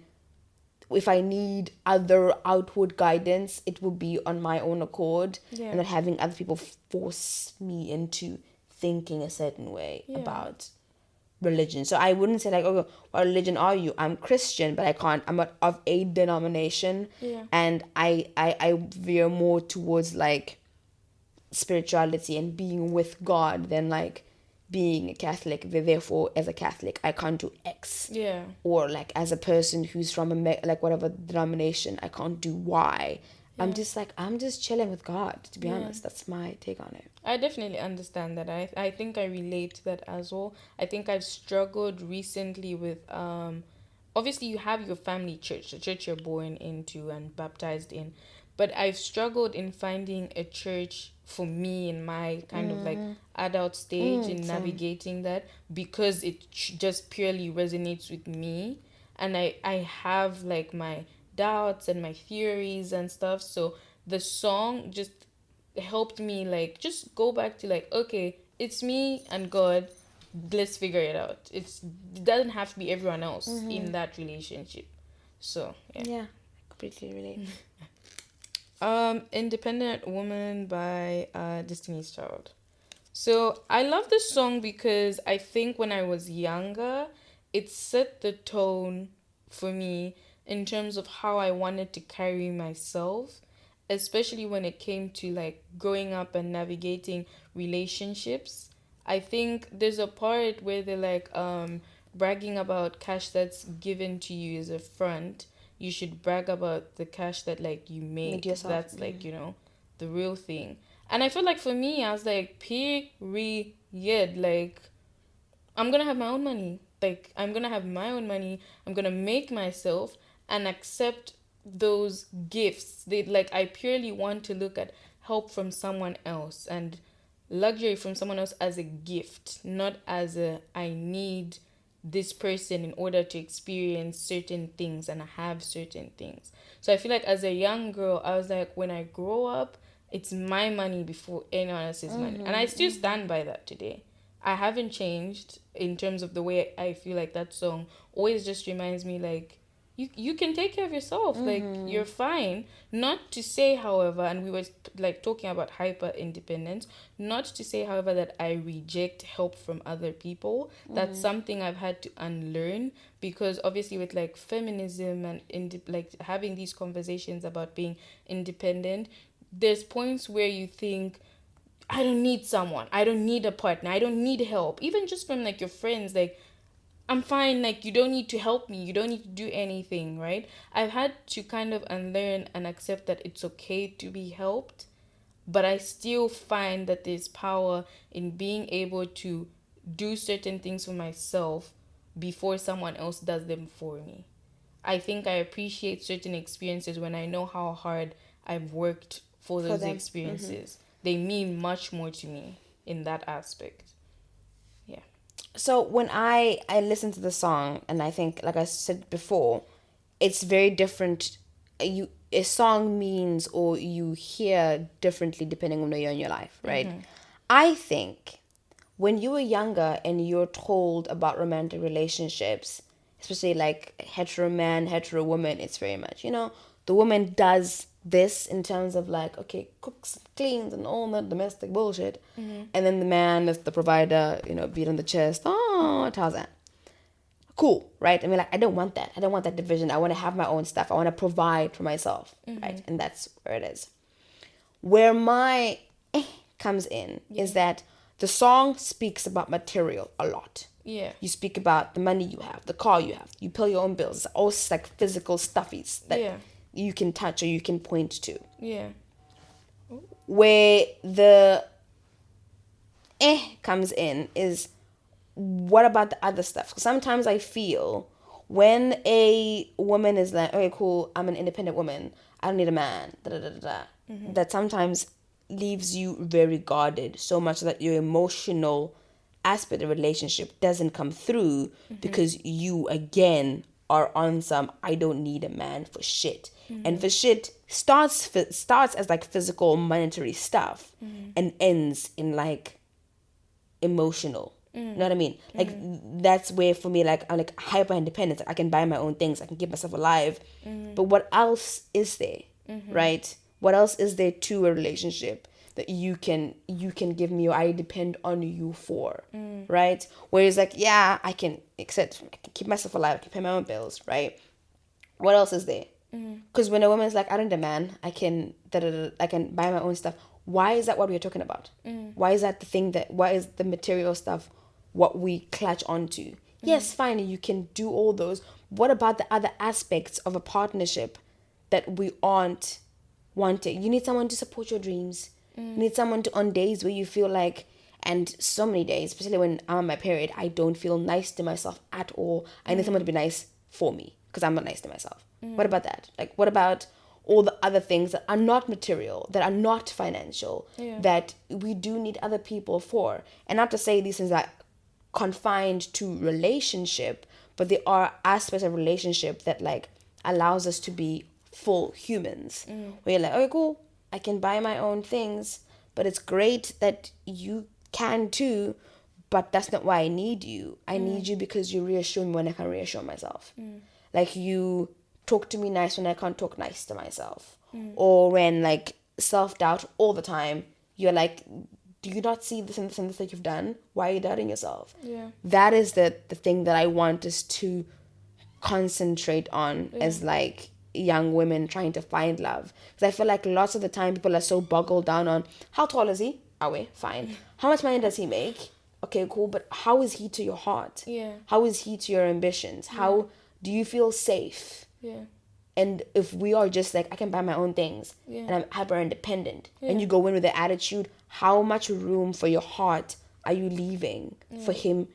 if I need other outward guidance, it will be on my own accord, and not having other people force me into thinking a certain way about religion. So I wouldn't say like, okay, what religion are you? I'm Christian, but I'm not of a denomination. And I veer more towards like spirituality and being with God than like being a Catholic. Therefore, as a Catholic, I can't do X. Or like as a person who's from like whatever denomination, I can't do Y. I'm just chilling with God, to be honest. That's my take on it. I definitely understand that. I think I relate to that as well. I think I've struggled recently with obviously you have your family church, the church you're born into and baptized in, but I've struggled in finding a church for me in my kind of like adult stage in navigating that, because it just purely resonates with me, and I have like my doubts and my theories and stuff. So the song just helped me like just go back to like, okay, it's me and God, let's figure it out. It doesn't have to be everyone else in that relationship. So I completely relate. Independent Woman by Destiny's Child. So I love this song because I think when I was younger, it set the tone for me in terms of how I wanted to carry myself, especially when it came to like growing up and navigating relationships. I think there's a part where they're like bragging about cash that's given to you as a front. You should brag about the cash that like you make. That's like, the real thing. And I feel like for me, I was like, period. Like, I'm gonna have my own money. Like, I'm gonna have my own money. I'm gonna make myself and accept those gifts. I purely want to look at help from someone else and luxury from someone else as a gift, not as I need this person in order to experience certain things and have certain things. So I feel like as a young girl, I was like, when I grow up, it's my money before anyone else's money. And I still stand by that today. I haven't changed in terms of the way I feel like that song always just reminds me like, you can take care of yourself. Like, you're fine. Not to say, however, and we were like talking about hyper independence, not to say, however, that I reject help from other people. That's something I've had to unlearn, because obviously with like feminism and like having these conversations about being independent, there's points where you think, I don't need someone. I don't need a partner. I don't need help. Even just from like your friends, like, I'm fine, like, you don't need to help me, you don't need to do anything, right? I've had to kind of unlearn and accept that it's okay to be helped, but I still find that there's power in being able to do certain things for myself before someone else does them for me. I think I appreciate certain experiences when I know how hard I've worked for those experiences. They mean much more to me in that aspect. Yeah. So when I listen to the song, and I think, like I said before, it's very different. A song means, or you hear differently depending on where you're in your life, right? I think when you were younger and you're told about romantic relationships, especially like hetero man, hetero woman, it's very much, the woman does this in terms of like, okay, cooks, cleans, and all that domestic bullshit. And then the man is the provider, beat on the chest. Oh, Tarzan. Cool, right? I mean, like, I don't want that. I don't want that division. I want to have my own stuff. I want to provide for myself, right? And that's where it is. Where my comes in is that the song speaks about material a lot. Yeah. You speak about the money you have, the car you have. You pay your own bills. It's all like physical stuffies that you can touch or you can point to. Yeah. Where the comes in is, what about the other stuff? Sometimes I feel when a woman is like, okay, cool, I'm an independent woman, I don't need a man, that sometimes leaves you very guarded, so much that your emotional aspect of the relationship doesn't come through because you, again, are on some, I don't need a man for shit. And for shit starts as like physical, monetary stuff and ends in like emotional. You know what I mean? Like, that's where for me, like, I'm like hyper independent. I can buy my own things. I can keep myself alive. But what else is there, right? What else is there to a relationship that you can give me, or I depend on you for, right? Whereas like, yeah, I can keep myself alive. I can pay my own bills, right? What else is there? Because when a woman is like, I don't need a man, I can buy my own stuff. Why is that what we're talking about? Why is that the thing why is the material stuff what we clutch onto? Yes, fine, you can do all those. What about the other aspects of a partnership that we aren't wanting? You need someone to support your dreams. You need someone to, on days where you feel like, and so many days, especially when I'm on my period, I don't feel nice to myself at all. I need someone to be nice for me because I'm not nice to myself. What about that? Like, what about all the other things that are not material, that are not financial, that we do need other people for? And not to say these things are confined to relationship, but there are aspects of relationship that like allows us to be full humans. Where you're like, okay, cool, I can buy my own things, but it's great that you can too, but that's not why I need you. I need you because you reassure me when I can't reassure myself. Like, you talk to me nice when I can't talk nice to myself. Or when like self-doubt all the time, you're like, do you not see this and this and this that you've done? Why are you doubting yourself? That is the thing that I want us to concentrate on as like young women trying to find love. Because I feel like lots of the time people are so boggled down on, how tall is he? Are we? Fine. How much money does he make? Okay, cool. But how is he to your heart? How is he to your ambitions? How do you feel safe? And if we are just like, I can buy my own things and I'm hyper independent, and you go in with the attitude, how much room for your heart are you leaving for him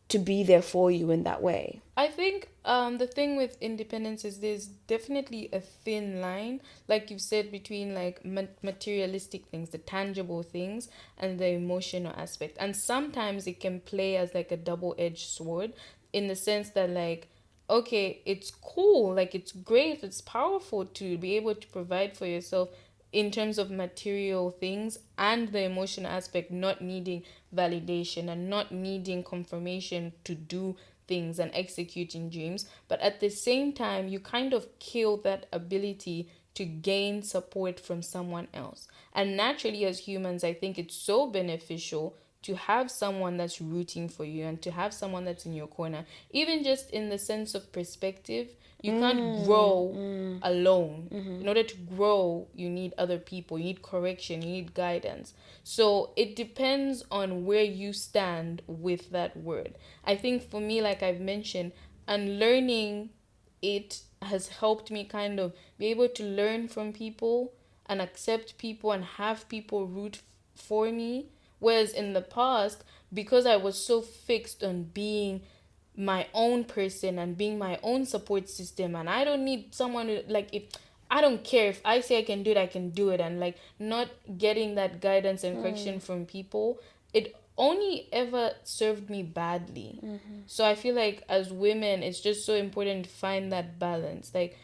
to be there for you in that way? I think the thing with independence is there's definitely a thin line, like you've said, between like materialistic things, the tangible things, and the emotional aspect. And sometimes it can play as like a double-edged sword, in the sense that like, okay, it's cool, like it's great, it's powerful to be able to provide for yourself in terms of material things, and the emotional aspect, not needing validation and not needing confirmation to do things and executing dreams. But at the same time, you kind of kill that ability to gain support from someone else. And naturally, as humans, I think it's so beneficial to have someone that's rooting for you and to have someone that's in your corner, even just in the sense of perspective. You can't grow alone. In order to grow, you need other people, you need correction, you need guidance. So it depends on where you stand with that word. I think for me, like I've mentioned, unlearning it has helped me kind of be able to learn from people and accept people and have people root for me. Whereas in the past, because I was so fixed on being my own person and being my own support system, and I don't need someone to, like, if I don't care if I say I can do it, I can do it, and like not getting that guidance and correction from people, it only ever served me badly. So I feel like as women, it's just so important to find that balance. Like,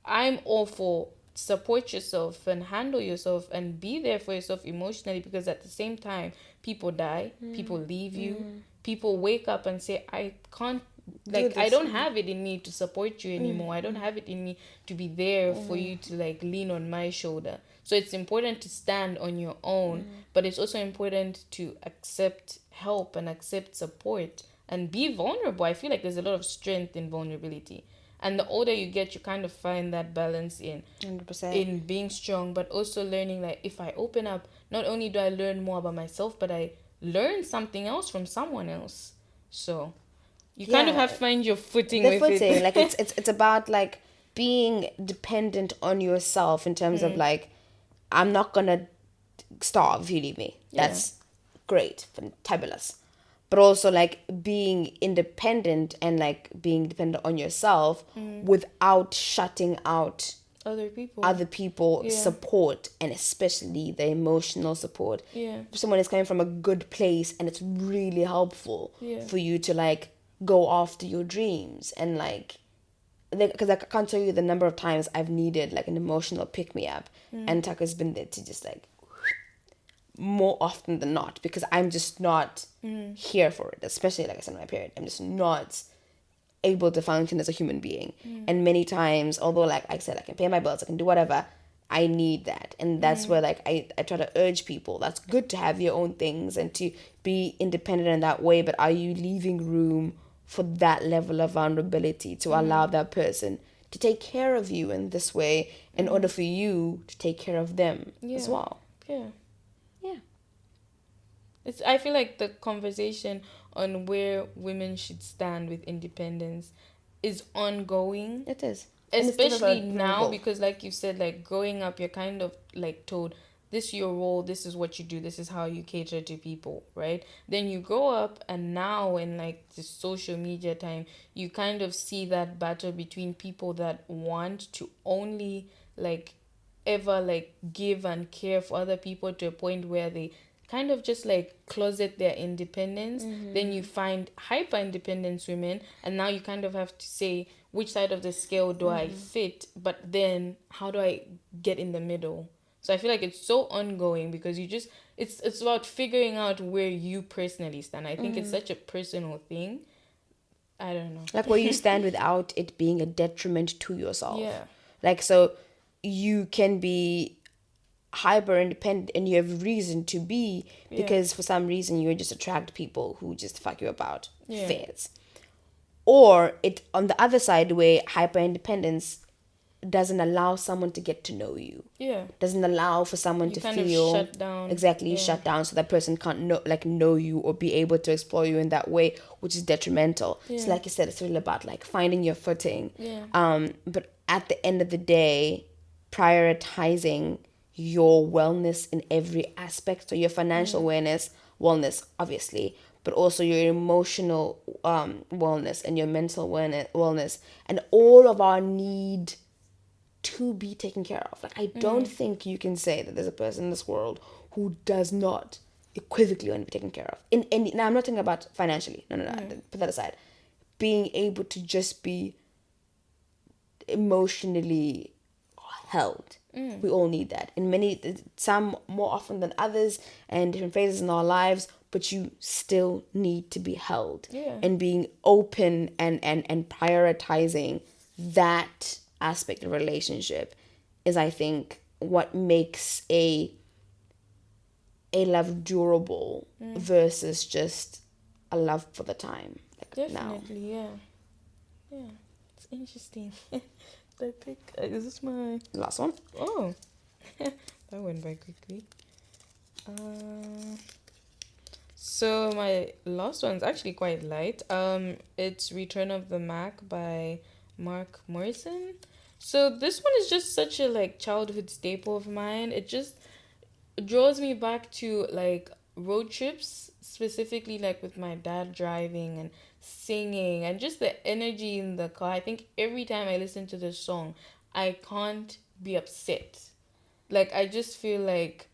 I'm all for support yourself and handle yourself and be there for yourself emotionally, because at the same time, people die, people leave you, people wake up and say, I can't, like, I don't have it in me to support you anymore. I don't have it in me to be there for you to like lean on my shoulder. So it's important to stand on your own, but it's also important to accept help and accept support and be vulnerable. I feel like there's a lot of strength in vulnerability. And the older you get, you kind of find that balance in 100%. in being strong, but also learning, like, if I open up, not only do I learn more about myself, but I learn something else from someone else. So you kind of have to find your footing with it. Like it's about like being dependent on yourself in terms of like, I'm not gonna starve if you leave me. That's great, fabulous. But also like being independent and like being dependent on yourself without shutting out other people support, and especially the emotional support. If someone is coming from a good place and it's really helpful for you to like go after your dreams, and like, because I can't tell you the number of times I've needed like an emotional pick-me-up, and Tucker's been there to just like, more often than not, because I'm just not here for it, especially like I said in my period. I'm just not able to function as a human being. And many times, although like I said, I can pay my bills, I can do whatever, I need that. And that's where like I try to urge people, that's good to have your own things and to be independent in that way, but are you leaving room for that level of vulnerability to allow that person to take care of you in this way in order for you to take care of them as well? I feel like the conversation on where women should stand with independence is ongoing. It is. Especially now, because like you said, like growing up, you're kind of like told, this is your role, this is what you do, this is how you cater to people, right? Then you grow up, and now in like the social media time, you kind of see that battle between people that want to only like ever like give and care for other people to a point where they kind of just like closet their independence. Then you find hyper independence women, and now you kind of have to say, which side of the scale do I fit, but then how do I get in the middle? So I feel like it's so ongoing, because you just, it's about figuring out where you personally stand. I think it's such a personal thing. I don't know, like where you stand without it being a detriment to yourself. Like, so you can be hyper independent and you have reason to be, because for some reason you just attract people who just fuck you about fairs. Or it on the other side, where hyper independence doesn't allow someone to get to know you. Doesn't allow for someone to feel shut down. Shut down, so that person can't know you or be able to explore you in that way, which is detrimental. So like you said, it's really about like finding your footing. But at the end of the day, prioritizing your wellness in every aspect. So your financial wellness, obviously, but also your emotional wellness and your mental wellness, and all of our need to be taken care of. Like, I don't think you can say that there's a person in this world who does not equivocally want to be taken care of. Now, I'm not talking about financially. No. Put that aside. Being able to just be emotionally held. We all need that. Some more often than others, and different phases in our lives, but you still need to be held. And being open and prioritizing that aspect of relationship is, I think, what makes a love durable versus just a love for the time. Like definitely now. Yeah, it's interesting. I think is this my last one? Oh, that went by quickly. So my last one's actually quite light. It's Return of the Mack by Morrison. So this one is just such a like childhood staple of mine. It just draws me back to like road trips, specifically like with my dad driving and singing and just the energy in the car. I think every time I listen to this song, I can't be upset. Like I just feel like,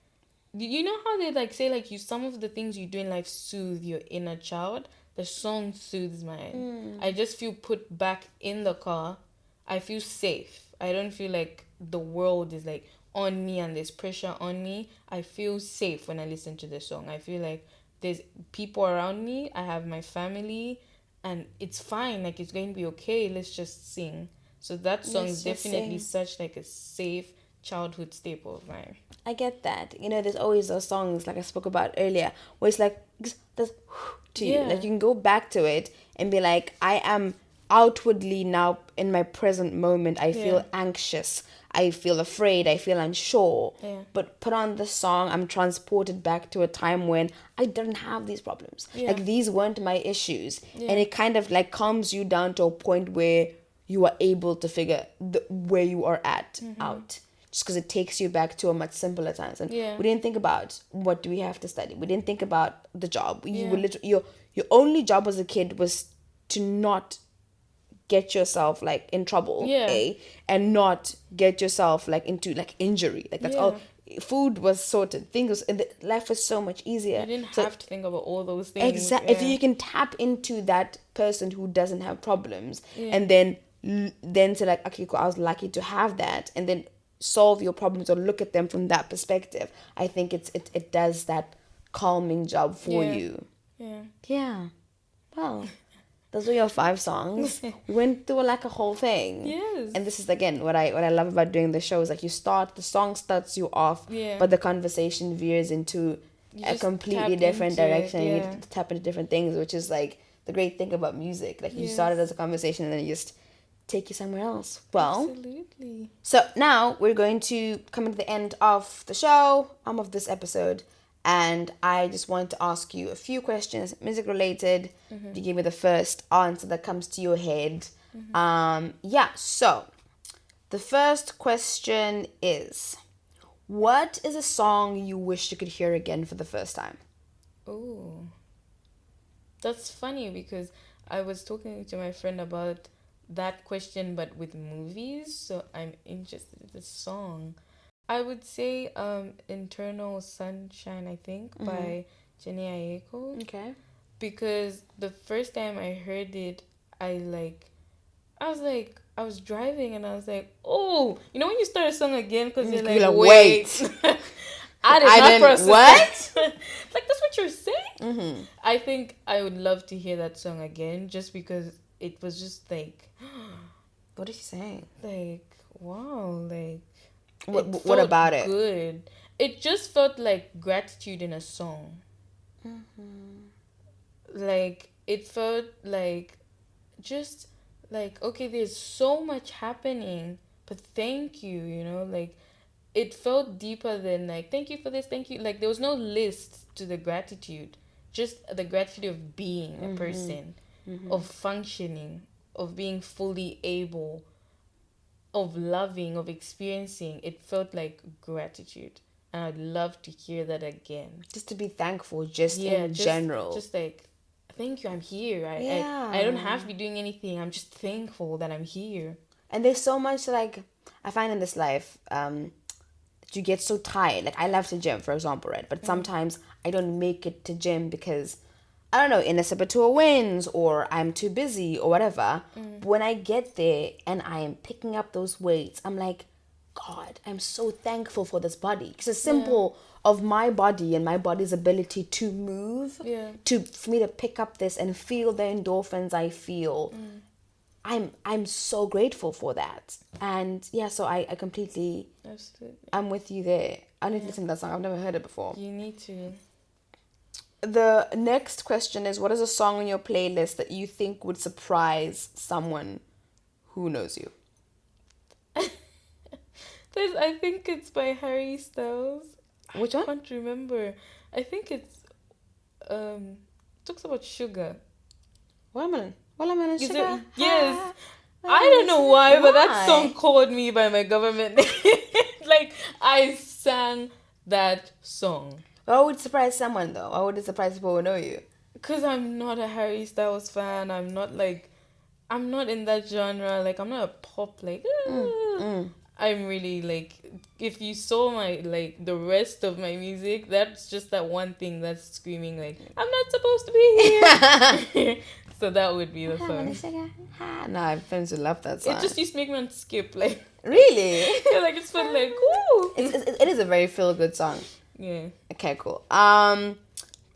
you know how they like say like you, some of the things you do in life soothe your inner child. The song soothes mine. I just feel put back in the car. I feel safe. I don't feel like the world is like on me and there's pressure on me. I feel safe when I listen to this song. I feel like there's people around me. I have my family, and it's fine. Like it's going to be okay. Let's just sing. So that song is definitely such like a safe childhood staple of mine. I get that. You know, there's always those songs like I spoke about earlier where it's like there's to you. Like you can go back to it and be like, I am outwardly now in my present moment. I feel anxious. I feel afraid. I feel unsure. Yeah. But put on the song, I'm transported back to a time when I didn't have these problems. Yeah. Like these weren't my issues. And it kind of like calms you down to a point where you are able to figure where you are at out. Just because it takes you back to a much simpler times. And we didn't think about what do we have to study. We didn't think about the job. You were literally, your only job as a kid was to not get yourself like in trouble, and not get yourself like into like injury. Like that's all. Food was sorted. Things life was so much easier. You didn't have to think about all those things. Exactly. If you can tap into that person who doesn't have problems, and then say like, okay, cool, I was lucky to have that, and then solve your problems or look at them from that perspective. I think it does that calming job for you. Yeah. Well, those were your 5 songs. We went through like a whole thing. Yes. And this is again what I love about doing the show is like the song starts you off, but the conversation veers into a completely different direction. You need to tap into different things, which is like the great thing about music. Like you started as a conversation and then you just take you somewhere else. Well, absolutely. So now we're going to come to the end of the show, of this episode, and I just want to ask you a few questions, music related. You give me the first answer that comes to your head. So the first question is, what is a song you wish you could hear again for the first time? Oh, that's funny because I was talking to my friend about that question but with movies, so I'm interested in the song. I would say Internal Sunshine, I think, by Jenny Aiko. Okay. Because the first time I heard it, I was driving and I was like, oh, you know when you start a song again because you're like, wait. I didn't process what? Like, that's what you're saying? I think I would love to hear that song again just because it was just like, what is he saying? Like, wow, like, what about it? Good. It just felt like gratitude in a song. Like, it felt like, just like, okay, there's so much happening, but thank you, you know, like, it felt deeper than like, thank you for this, thank you. Like, there was no list to the gratitude, just the gratitude of being a person, of functioning, of being fully able, of loving, of experiencing. It felt like gratitude. And I'd love to hear that again. Just to be thankful, in general. Just like, thank you, I'm here. I don't have to be doing anything. I'm just thankful that I'm here. And there's so much, like, I find in this life, that you get so tired. Like, I love to gym, for example, right? But sometimes I don't make it to gym because, I don't know, Inasabatua wins or I'm too busy or whatever. But when I get there and I am picking up those weights, I'm like, God, I'm so thankful for this body. It's a symbol of my body and my body's ability to move, for me to pick up this and feel the endorphins I feel. I'm so grateful for that. And so I completely, absolutely, I'm with you there. I need to listen to that song. I've never heard it before. You need to. The next question is, what is a song on your playlist that you think would surprise someone who knows you? I think it's by Harry Styles. Which one? I can't remember. I think it's talks about sugar. Watermelon sugar. Yes. I don't know why, but that Why? song called me by my government name. Like, I sang that song. Why would it surprise someone though? Why would it surprise people who know you? Because I'm not a Harry Styles fan. I'm not in that genre. Like, I'm not a pop, like, I'm really, like, if you saw my, like, the rest of my music, that's just that one thing that's screaming, like, I'm not supposed to be here. So that would be the song. No, I have friends who love that song. It just used to make me want to skip, like, Really? yeah, like, it's felt like, woo. It is a very feel-good song. Yeah. Okay, cool. The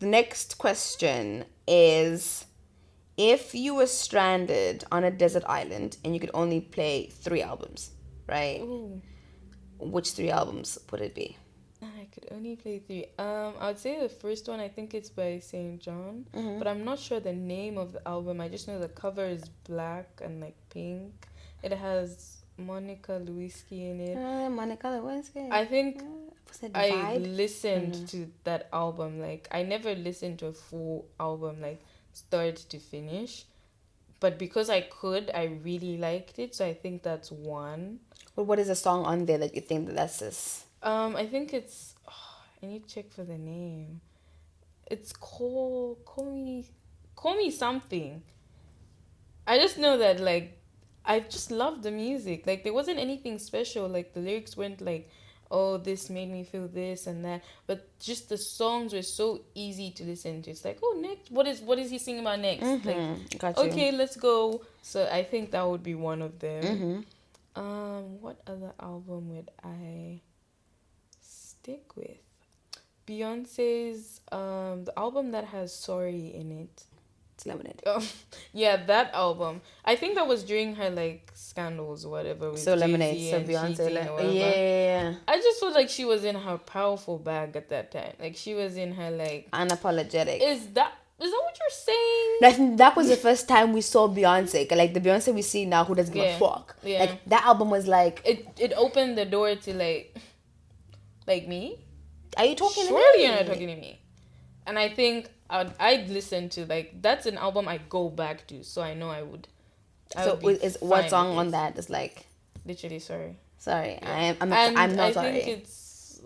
next question is, if you were stranded on a desert island and you could only play 3 albums, right? Ooh. Which 3 albums would it be? I could only play 3. I would say the first one, I think it's by St. John, but I'm not sure the name of the album. I just know the cover is black and, like, pink. It has Monica Lewinsky in it. Monica Lewinsky. I think I Divide? listened to that album. Like, I never listened to a full album, like, start to finish. But because I could, I really liked it. So I think that's one. But what is a song on there that you think that's this? I think it's... I need to check for the name. It's Call Me Something. I just know that, like, I just loved the music. Like, there wasn't anything special. Like, the lyrics weren't like, oh, this made me feel this and that. But just the songs were so easy to listen to. It's like, oh, next, what is he singing about next? Like, Got you. okay, let's go. So I think that would be one of them. Mm-hmm. What other album would I stick with? Beyonce's the album that has Sorry in it. It's Lemonade. Yeah, that album. I think that was during her, like, scandals or whatever. With So Lemonade. Jay-Z So and Beyonce. cheating or whatever. Yeah. I just felt like she was in her powerful bag at that time. Like, she was in her, like... Unapologetic. Is that what you're saying? I think that was the first time we saw Beyonce. Like, the Beyonce we see now who doesn't give a fuck. Yeah. Like, that album was like... It opened the door to, like me? Are you talking to me? Surely you're not talking to me. And I think I'd listen to, like, that's an album I go back to, so I know I would. So is what song on that is like... Literally Sorry. Sorry, Yeah. I'm not sorry. I think it's...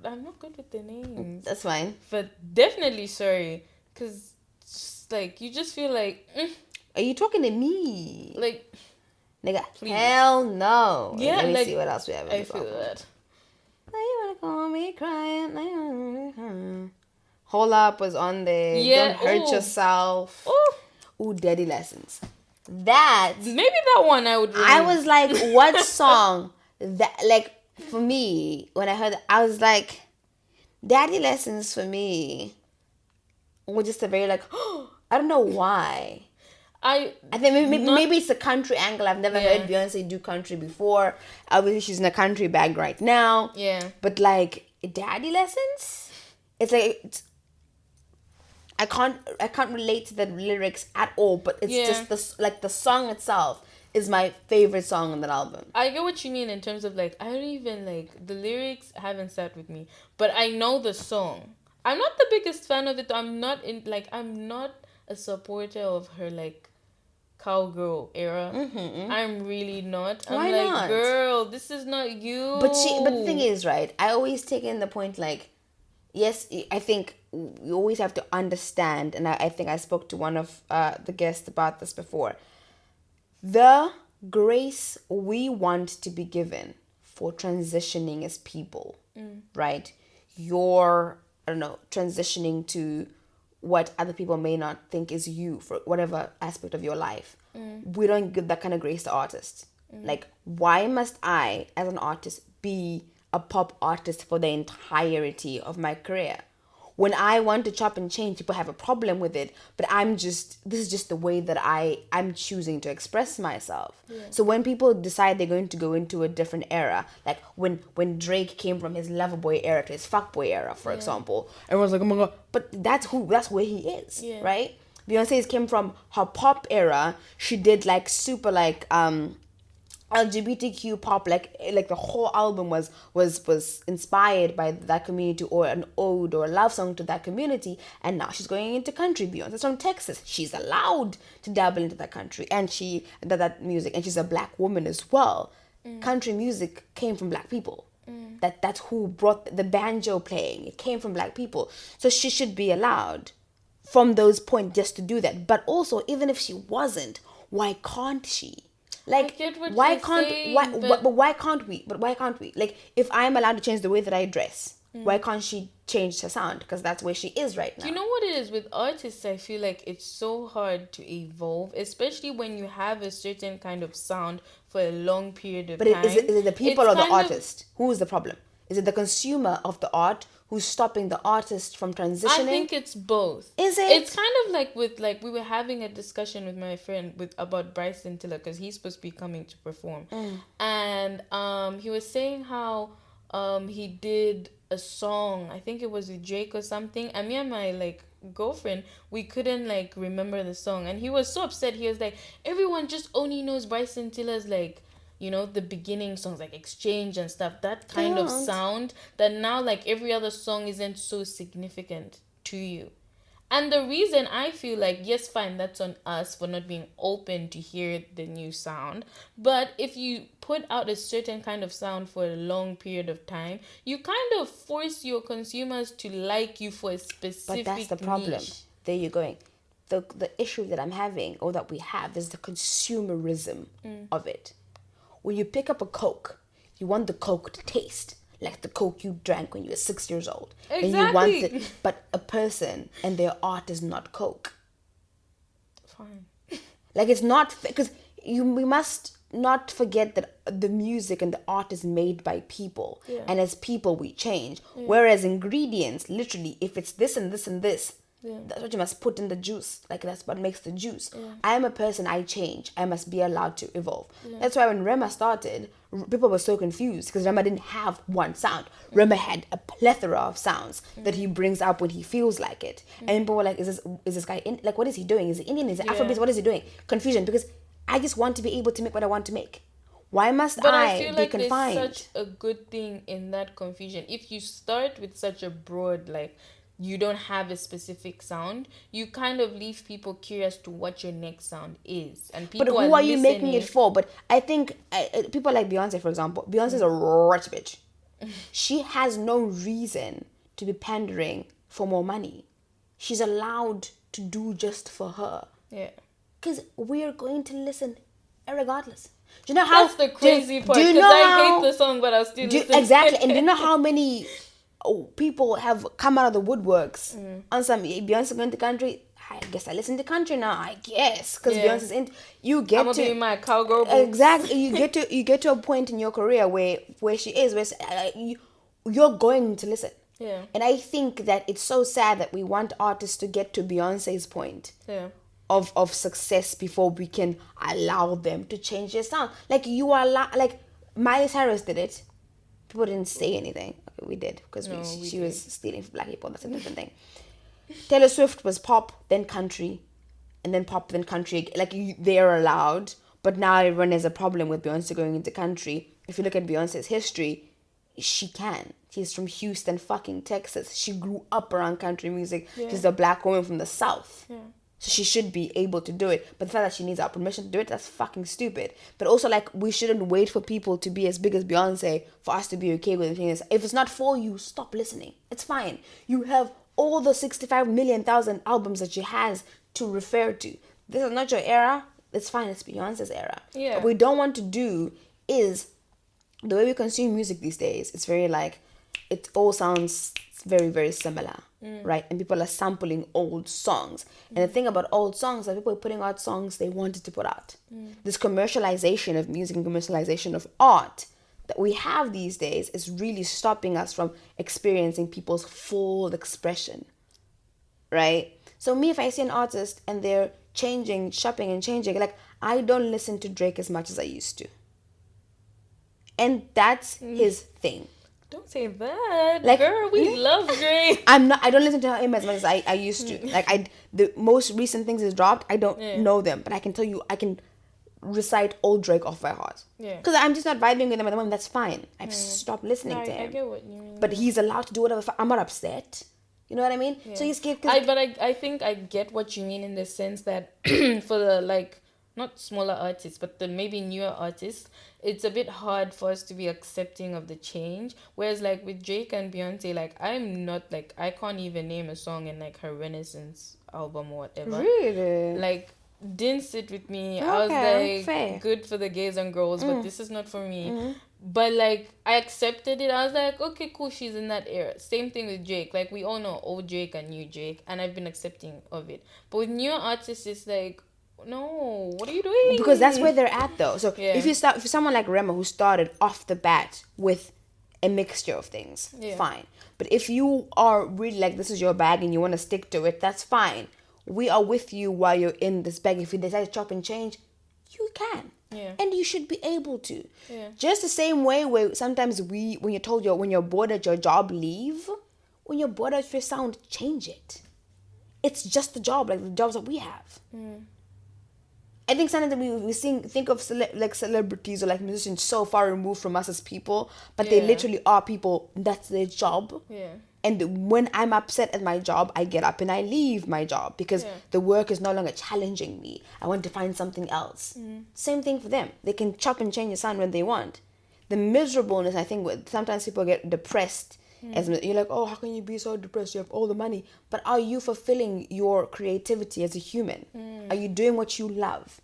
I'm not good with the names. That's fine. But definitely Sorry. Because, like, you just feel like... Are you talking to me? Like... Nigga, please. Hell no. Yeah, Let me like, see what else we have. I feel that. Now you wanna call me crying. Hold Up was on there. Yeah. Don't Hurt Yourself. Oh. Ooh, Daddy Lessons. That... Maybe that one I would remove. I was like, what song? That, like, for me, when I heard it, I was like, Daddy Lessons for me were just a very, like, I don't know why. I think maybe it's the country angle. I've never heard Beyonce do country before. Obviously, she's in a country bag right now. Yeah. But, like, Daddy Lessons? It's like... I can't relate to the lyrics at all, but it's just the song itself is my favorite song on that album. I get what you mean in terms of, like, I don't even, like, the lyrics haven't sat with me, but I know the song. I'm not the biggest fan of it. I'm not a supporter of her, like, cowgirl era. I'm really not. I'm Why like, not? girl, this is not you. But the thing is, right, I always take in the point, like, yes, I think you always have to understand, and I think I spoke to one of the guests about this before. The grace we want to be given for transitioning as people, right? You're, I don't know, transitioning to what other people may not think is you for whatever aspect of your life. We don't give that kind of grace to artists. Like, why must I, as an artist, be a pop artist for the entirety of my career? When I want to chop and change, people have a problem with it, but this is just the way that I'm choosing to express myself. Yeah. So when people decide they're going to go into a different era, like when Drake came from his Loverboy era to his Fuckboy era, for example, everyone's like, oh my God, but that's where he is, right? Beyonce came from her pop era. She did like super like, LGBTQ pop, like the whole album was inspired by that community, or an ode or a love song to that community. And now she's going into country. Beyonce's from Texas. She's allowed to dabble into that country and that music, and she's a black woman as well. Country music came from black people. That's who brought the banjo playing. It came from black people. So she should be allowed from those points just to do that. But also, even if she wasn't, why can't she? Like, why can't we? Like, if I'm allowed to change the way that I dress, why can't she change her sound? Because that's where she is right now. Do you know what it is with artists? I feel like it's so hard to evolve, especially when you have a certain kind of sound for a long period of time. But is it the people or the artist? Who is the problem? Is it the consumer of the art who's stopping the artist from transitioning? I think it's both. Is it? It's kind of like we were having a discussion with my friend about Bryson Tiller, because he's supposed to be coming to perform. And he was saying how he did a song, I think it was with Drake or something, and me and my girlfriend, we couldn't remember the song, and he was so upset. He was like, everyone just only knows Bryson Tiller's the beginning songs like Exchange and stuff, that kind of sound, that now every other song isn't so significant to you. And the reason I feel like, yes, fine, that's on us for not being open to hear the new sound. But if you put out a certain kind of sound for a long period of time, you kind of force your consumers to like you for a specific But that's the problem. Niche. There you're going. The issue that I'm having, or that we have, is the consumerism of it. When you pick up a Coke, you want the Coke to taste like the Coke you drank when you were 6 years old. Exactly. And you want but a person and their art is not Coke. Fine. It's not, because we must not forget that the music and the art is made by people. Yeah. And as people, we change. Yeah. Whereas ingredients, literally, if it's this and this and this, that's what you must put in the juice. That's what makes the juice. Yeah. I am a person, I change. I must be allowed to evolve. Yeah. That's why when Rema started, people were so confused, because Rema didn't have one sound. Rema had a plethora of sounds that he brings up when he feels like it. And people were like, is this guy, what is he doing? Is he Indian? Is he Afrobeat? What is he doing? Confusion, because I just want to be able to make what I want to make. Why must I feel be confined? There's such a good thing in that confusion. If you start with such a broad, you don't have a specific sound, you kind of leave people curious to what your next sound is. And people But who are you making it for? But I think people like Beyonce, for example. Beyonce's a rich bitch. She has no reason to be pandering for more money. She's allowed to do just for her. Yeah. Because we're going to listen regardless. Do you know how... That's the crazy part. Because I hate the song, but I'll still listen. Exactly. And do you know how many... people have come out of the woodworks on some Beyonce going to country. I guess I listen to country now. I guess because Beyonce's in. You get I'm to be my cowgirl boots. Exactly. You get to a point in your career where she is, where you're going to listen. Yeah. And I think that it's so sad that we want artists to get to Beyonce's point. Yeah. Of success before we can allow them to change their sound. You are Miley Cyrus did it. People didn't say anything. Okay, we did, because she was stealing from black people. That's a different thing. Taylor Swift was pop, then country, and then pop, then country. They're allowed, but now everyone has a problem with Beyonce going into country. If you look at Beyonce's history, she can. She's from Houston, fucking Texas. She grew up around country music. Yeah. She's a black woman from the South. Yeah. So she should be able to do it. But the fact that she needs our permission to do it, that's fucking stupid. But also, we shouldn't wait for people to be as big as Beyonce for us to be okay with it. If it's not for you, stop listening. It's fine. You have all the 65 million thousand albums that she has to refer to. This is not your era. It's fine. It's Beyonce's era. Yeah. What we don't want to do is, the way we consume music these days, it's very it all sounds very, very similar. Right? And people are sampling old songs. And the thing about old songs, that people are putting out songs they wanted to put out. This commercialization of music and commercialization of art that we have these days is really stopping us from experiencing people's full expression. Right? So me, if I see an artist and they're changing, shopping and changing, I don't listen to Drake as much as I used to. And that's his thing. Don't say that. Girl, we love Drake. I don't listen to him as much as I used to. The most recent things he's dropped, I don't know them. But I can tell you, I can recite old Drake off by heart. Yeah. Because I'm just not vibing with him at the moment. That's fine. I've stopped listening to him. I get what you mean. But he's allowed to do whatever. I'm not upset. You know what I mean? Yeah. So he's good. I think I get what you mean in the sense that for the like not smaller artists, but the maybe newer artists, it's a bit hard for us to be accepting of the change. Whereas like with Drake and Beyonce, like I'm not like I can't even name a song in like her Renaissance album or whatever. Really? Like didn't sit with me. Okay, I was like fair. good for the gays and girls, but this is not for me. But like I accepted it. I was like, okay, cool, she's in that era. Same thing with Drake. Like we all know old Drake and new Drake, and I've been accepting of it. But with newer artists, it's like, no, what are you doing? Because that's where they're at though. So Yeah. if you're someone like Rema who started off the bat with a mixture of things, fine. But if you are really like this is your bag and you want to stick to it, that's fine. We are with you while you're in this bag. If you decide to chop and change, you can. Yeah. And you should be able to. Yeah. Just the same way where sometimes when you're told when you're bored at your job, leave. When you're bored at your sound, change it. It's just the job, like the jobs that we have. I think sometimes we think of celebrities or like musicians so far removed from us as people, but they literally are people. That's their job. Yeah. And when I'm upset at my job, I get up and I leave my job because the work is no longer challenging me. I want to find something else. Same thing for them. They can chop and change the sound when they want. The miserableness, I think, sometimes people get depressed. As you're like, oh, how can you be so depressed? You have all the money. But are you fulfilling your creativity as a human? Are you doing what you love?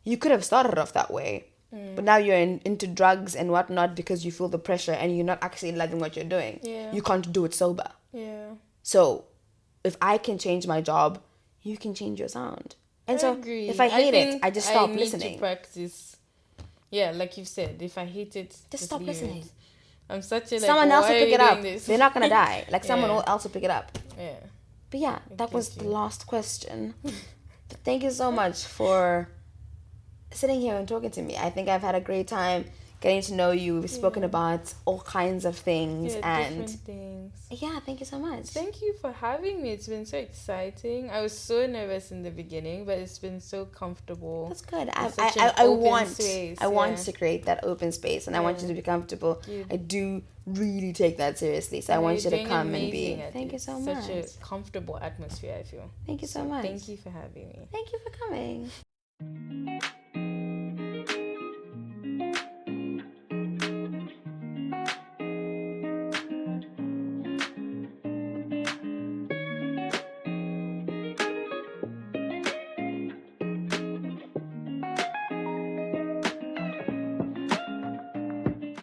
You could have started off that way. But now you're into drugs and whatnot because you feel the pressure and you're not actually loving what you're doing. Yeah. You can't do it sober. Yeah. So if I can change my job, you can change your sound. And I agree. If I hate it, I just stop I need listening. to practice. Yeah, like you said, if I hate it, just stop leave listening. It. I'm such a like, Someone else will why pick are it you up. doing this? They're not gonna die. Like someone else will pick it up. Yeah. But yeah, that was you. the last question. But thank you so much for sitting here and talking to me. I think I've had a great time getting to know you. We've spoken about all kinds of things and different things. Yeah, thank you so much. Thank you for having me. It's been so exciting. I was so nervous in the beginning, but it's been so comfortable. That's good. I want to create that open space and I want you to be comfortable. I do really take that seriously. So I want you to come and be. Thank you so much. Such a comfortable atmosphere, I feel. Thank you so much. Thank you for having me. Thank you for coming.